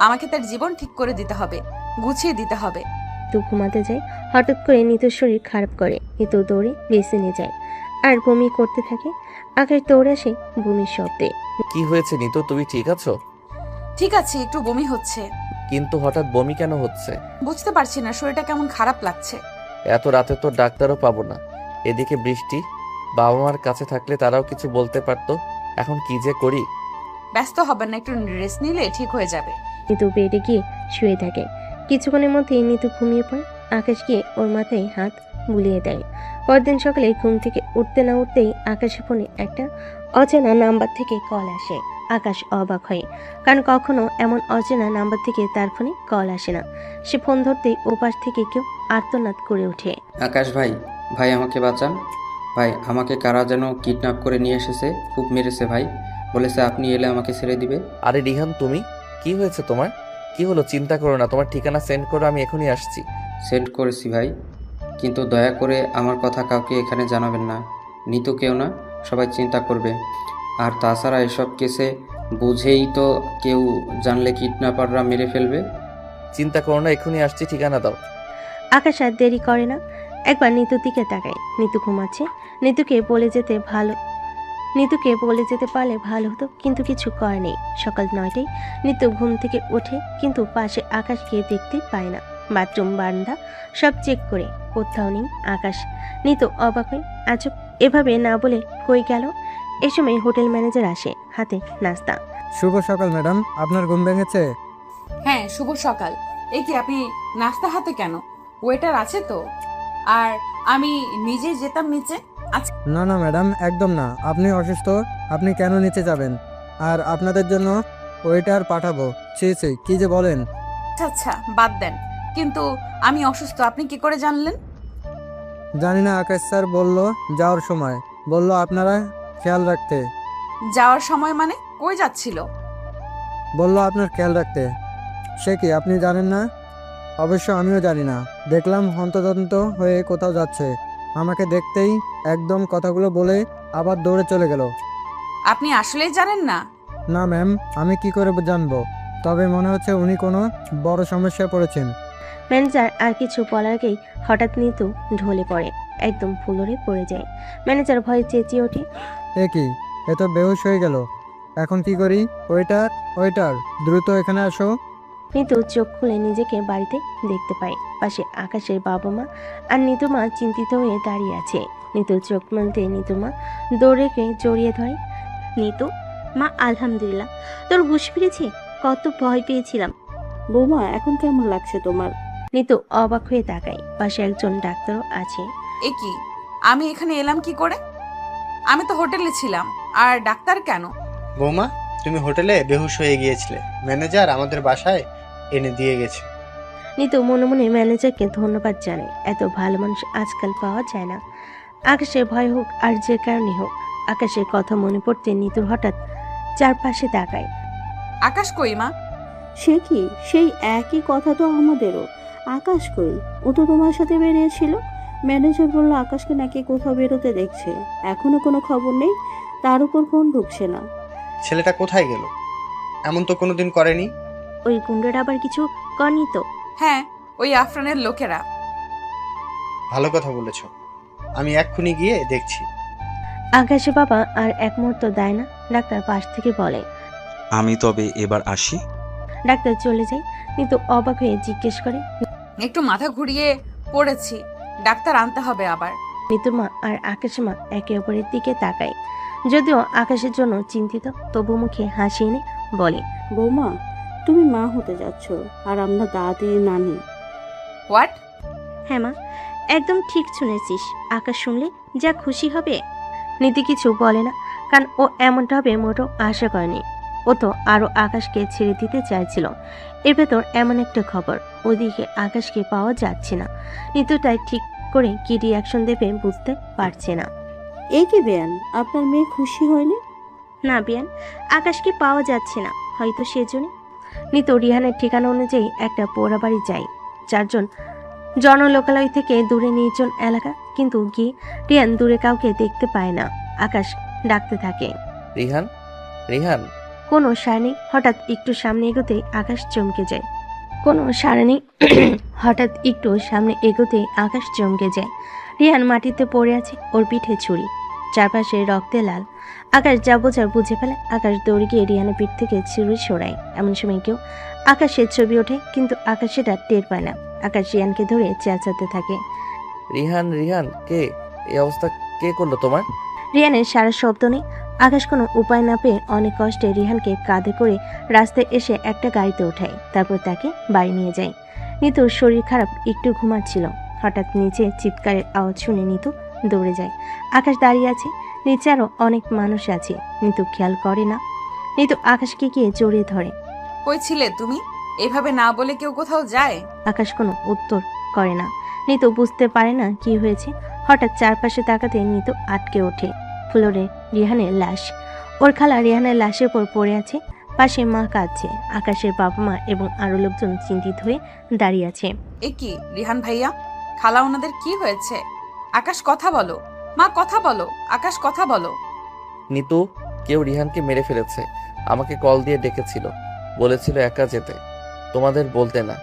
আমাকে তার জীবন ঠিক করে দিতে হবে, গুছিয়ে দিতে হবে। নিতু ঘুমাতে যায়। হঠাৎ করে নিতুর শরীর খারাপ করে। নিতু দৌড়ে বেসিনে যায় আর বমি করতে থাকে। আকাশ দৌড়ে আসে বমির শব্দে। কি হয়েছে নিতু, তুমি ঠিক আছো? ঠিক আছে, একটু বমি হচ্ছে। কিন্তু হঠাৎ বমি কেন হচ্ছে? বুঝতে পারছি না, শরীরটা কেমন খারাপ লাগছে। এত রাতে তো ডাক্তারও পাবো না, এদিকে বৃষ্টি। বাবা মার কাছে থাকলে তারাও কিছু বলতে পারতো। এখন কি যে করি। ব্যস্ত হবেন না, একটু রেস্ট নিলে ঠিক হয়ে যাবে। নিতু বেডে গিয়ে শুয়ে থাকে। কিছুক্ষণের মধ্যেই নিতু ঘুমিয়ে পড়ে। আকাশ গিয়ে ওর মাথায় হাত বুলিয়ে দেয়। পরদিন সকালে ঘুম থেকে উঠতে না উঠতেই আকাশের ফোনে একটা অচেনা নাম্বার থেকে কল আসে। আকাশ অবাক হয়, কারণ কখনো এমন অচেনা নাম্বার থেকে তার ফোনে কল আসে না। সে ফোন ধরতেই ওপাশ থেকে কেউ আর্তনাদ করে ওঠে। আকাশ ভাই, ভাই আমাকে বাঁচান। ভাই, আমাকে কারা যেন কিডন্যাপ করে নিয়ে এসেছে, খুব মেরেছে ভাই। বলেছে আপনি এলে আমাকে ছেড়ে দিবে। আরে রিহান, তুমি? কি হয়েছে তোমার? কি হলো? চিন্তা করো না, তোমার ঠিকানা সেন্ড করো, আমি এখনই আসছি। সেন্ড করেছি ভাই, কিন্তু দয়া করে আমার কথা কাউকে এখানে জানাবেন না। নিতু কেউ না, সবাই চিন্তা করবে। আর তাছাড়া এসব কেসে বুঝেই তো কেউ জানলে কিডন্যাপাররা মেরে ফেলবে। চিন্তা করো না, এখনই আসছি, ঠিকানা দাও। আকাশ আর দেরি করে না, একবার নিতুর দিকে তাকায়। নিতু ঘুমাচ্ছে। নিতুকে বলে যেতে ভালো নিতুকে বলে যেতে পারলে ভালো হতো, কিন্তু কিছু করার নেই। সকাল 9টায় নিতু ঘুম থেকে ওঠে, কিন্তু পাশে আকাশকে দেখতে পায় না। বাথরুম, বারান্দা সব চেক করে কোথাও নেই আকাশ। নিতু অবাক হয়ে আজব এভাবে না বলে কই গেল। এ সময় হোটেল ম্যানেজার আসে, হাতে নাস্তা। শুভ সকাল ম্যাডাম, আপনার ঘুম ভেঙেছে? হ্যাঁ, শুভ সকাল। এই কি আপনি নাস্তা হাতে কেন? ওয়েটার আছে তো? আর আমি নিজে যেতাম নিচে। আচ্ছা না না ম্যাডাম, একদম না। আপনি অসুস্থ, আপনি কেন নিচে যাবেন? আর আপনাদের জন্য ওয়েটার পাঠাবো? ছি ছি, কি যে বলেন। আচ্ছা, বাদ দেন। কিন্তু আমি অসুস্থ আপনি কি করে জানলেন? জানি না, আকাশ স্যার বলল যাওয়ার সময়, বলল আপনারা খেয়াল রাখতে। যাওয়ার সময় মানে কই যাচ্ছিল? বলল আপনার খেয়াল রাখতে। সে কি আপনি জানেন না? অবশ্য আমিও জানি না। দেখলাম হন্তদন্ত হয়ে কোথাও যাচ্ছে। আমাকে দেখতেই একদম কথাগুলো বলে আবার দৌড়ে চলে গেল। আপনি আসলেই জানেন না? না ম্যাম, আমি কি করে জানবো? তবে মনে হচ্ছে উনি কোনো বড় সমস্যায় পড়েছেন। ম্যানেজার আর কিছু বলার আগেই হঠাৎ নিতু ঢলে পড়ে, একদম ফুলরে পড়ে যায়। ম্যানেজার ভয়ে চেঁচিয়ে ওঠে, এ কি, এ তো বেহুশ হয়ে গেল। এখন কি করি? ওয়েটার, ওয়েটার, দ্রুত এখানে আসো। নিতু চোখ খুলে নিজেকে বাড়িতে দেখতে পায়। পাশে আকাশের বাবা মা আর নিতু মা চিন্তিত হয়ে দাঁড়িয়ে আছে। নিতু চোখ মেলতে নিতু মা দৌড়ে গিয়ে জড়িয়ে ধরে। নিতু, মা আলহামদুলিল্লাহ, তোর হুঁশ ফিরেছে? কত ভয় পেয়েছিলাম। বৌমা, এখন কেমন লাগছে তোমার? নিতু অবাক হয়ে তাকায়। পাশে একজন ডাক্তারও আছে। এ কি, আমি এখানে এলাম কি করে? আমি তো হোটেলে ছিলাম। আর ডাক্তার কেন? বৌমা, তুমি হোটেলে বেহুশ হয়ে গিয়েছিলে, ম্যানেজার আমাদের বাসায় এনে দিয়ে গেছে। নিতু মনে মনে ম্যানেজারকে ধন্যবাদ জানায়। এত ভালো মানুষ আজকাল পাওয়া যায় না। আকাশের ভয় হোক আর যে কারণে হোক, আকাশের কথা মনে পড়তে নিতুর হঠাৎ চারপাশে তাকায়। আকাশ কই মা? সে কি, সেই একই কথা তো আমাদেরও। আকাশ কই? ও তো তোমার সাথে বেরিয়েছিল। ম্যানেজার বলল আকাশকে নাকি কোথাও বেরোতে দেখছে। এখনো কোনো খবর নেই। তার উপর ফোন ঢুকছে না। ছেলেটা কোথায় গেল? এমন তো কোনোদিন করেনি। ওই গুন্ডার আবার কিছু করনি তো? হ্যাঁ, ওই আফরানের লোকেরা। ভালো কথা বলেছ, আমি এক্ষুনি গিয়ে দেখছি। আকাশের বাবা আর এক মুহূর্ত দেয় না। ডাক্তার পাশ থেকে বলে, আমি তবে এবার আসি। ডাক্তার চলে যায়। কিন্তু অবাক হয়ে জিজ্ঞেস করে, একটু মাথা ঘুরিয়ে পড়েছি, ডাক্তার আনতে হবে আবার। নিতুর মা আর আকাশের মা একে অপরের দিকে তাকায়। যদিও আকাশের জন্য চিন্তিত, তবু মুখে হাসি এনে বলে, বৌমা, তুমি মা হতে যাচ্ছ, আর আমরা দাদি নানি। হোয়াট? হ্যাঁ মা, একদম ঠিক শুনেছিস। আকাশ শুনলে যা খুশি হবে। নীতি কিছু বলে না, কারণ ও এমনটা হবে মোটেও আশা করেনি। ও তো আরো আকাশকে ছেড়ে দিতে চাইছিল। এর ভেতর এমন একটা খবর, ওদিকে আকাশকে পাওয়া যাচ্ছে না। নিতু তাই ঠিক করে কি রিয়াকশন দেবে বুঝতে পারছে না। এ কি বেয়ান, আপনার মেয়ে খুশি হয়নি? না বিয়ান, আকাশকে পাওয়া যাচ্ছে না, হয়তো সেজন্য। নিতু রিহানের ঠিকানা অনুযায়ী একটা পোড়া বাড়ি যায়, 4 জন জনলোকালয় থেকে দূরে নির্জন এলাকা। কিন্তু গিয়ে রিহান দূরে কাউকে দেখতে পায় না। আকাশ ডাকতে থাকে, রিহান, রিহান। কোনো সাড়া নেই। হঠাৎ একটু সামনে এগোতে আকাশ চমকে যায়। কোনো সাড়া নেই। হঠাৎ একটু সামনে এগোতে আকাশ চমকে যায়। রিহান মাটিতে পড়ে আছে, ওর পিঠে ছুরি, চারপাশে রক্তে লাল। আকাশ যা বোঝার বুঝে ফেলে। আকাশ দৌড়ে গিয়ে রিহানের পিঠ থেকে ছুরি সরায়। এমন সময় কেউ আকাশের ছবি ওঠে, কিন্তু আকাশ সেটা টের পায় না। আকাশ রিহানকে ধরে চেঁচাতে থাকে, রিহান, রিহান, কে? এই অবস্থা কে করলো তোমার? রিহানের সারা শব্দ নেই। আকাশ কোনো উপায় না পেয়ে অনেক কষ্টে রিহানকে কাঁধে করে রাস্তায় এসে একটা গাড়িতে ওঠায়। তারপর তাকে বাড়ি নিয়ে যায়। নিতুর শরীর খারাপ, একটু ঘুমাচ্ছিল। হঠাৎ নিচে চিৎকারের আওয়াজ শুনে নিতু দৌড়ে যায়। আকাশ দাঁড়িয়ে আছে, নিচে আরো অনেক মানুষ আছে। নিতু খেয়াল করে না। নিতু আকাশকে গিয়ে জড়িয়ে ধরে। কই ছিলে তুমি? এভাবে না বলে কেউ কোথাও যায়? আকাশ কোনো উত্তর করে না। নিতু বুঝতে পারে না কি হয়েছে। হঠাৎ চারপাশে তাকাতে নিতু আটকে ওঠে। ফ্লোরে রিহানের লাশ। ওর খালা রিহানের লাশের পর পড়ে আছে। পাশে মা কাঁদছে। আকাশের বাবা মা এবং আরো লোকজন চিন্তিত হয়ে দাঁড়িয়ে আছে। এ কি রিহান ভাইয়া, খালা ওনাদের কি হয়েছে? আকাশ কথা বলো, মা কথা বলো, আকাশ কথা বলো। নিতু, কেউ রিহানকে মেরে ফেলেছে। আমাকে কল দিয়ে ডেকেছিল, বলেছিল একা যেতে, তোমাদের বলতে না,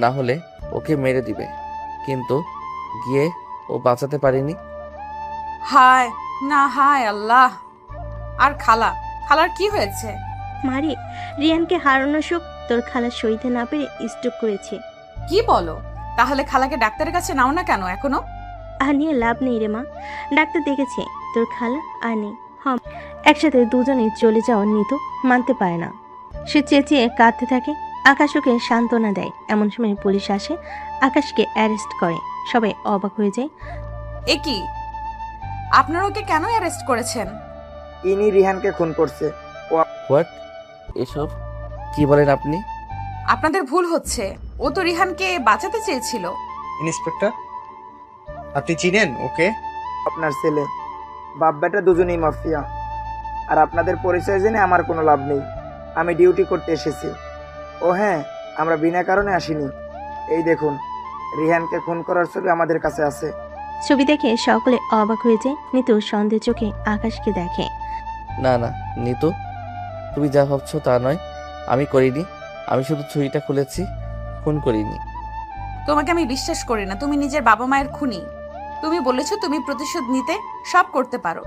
না হলে ওকে মেরে দিবে। কিন্তু গিয়ে ও বাঁচাতে পারিনি। হায় না, হায় আল্লাহ। আর খালার কি হয়েছে? মারে, রিয়ানকে হারানোর শোক তোর খালা সইতে না পেরে স্ট্রোক করেছে। কি বলো? তাহলে খালাকে ডাক্তারের কাছে নাও না কেন এখনো? আর নিয়ে লাভ নেই রে মা, ডাক্তার দেখেছে তোর খালা আর নেই। একসাথে দুজনে চলে যাওয়া নিতু মানতে পারে না। সে চেঁচিয়ে কাঁদতে থাকে। আকাশ ওকে সান্ত্বনা দেয়। এমন সময় পুলিশ আসে, আকাশকে অ্যারেস্ট করে। সবাই অবাক হয়ে যায়। এ কি, আপনারা ওকে কেন অ্যারেস্ট করেছেন? ইনি রিহানকে খুন করছে। হোয়াট? এসব কি বলেন আপনি? আপনাদের ভুল হচ্ছে, ও তো রিহানকে বাঁচাতে চেয়েছিল। ইন্সপেক্টর, আপনি চিনেন ওকে? আপনার ছেলে, বাপ বেটা দুজনেই মাফিয়া। আর আপনাদের পরিচয় জেনে আমার কোনো লাভ নেই। আমি ডিউটি করতে এসেছি। ও হ্যাঁ, আমরা বিনা কারণে আসিনি। এই দেখুন, রিহানকে খুন করার ছবি আমাদের কাছে আছে। ছবি দেখে সকলে অবাক হয়ে যায়। নিতু সন্দেহ চোখে আকাশকে দেখে। না না নিতু, তুমি যা ভাবছো তা নয়। আমি করিনি, আমি শুধু ছুরিটা খুলেছি, খুন করিনি। তোমাকে আমি বিশ্বাস করি না। তুমি নিজের বাবা মায়ের খুনি। তুমি বলেছো তুমি প্রতিশোধ নিতে সব করতে পারো,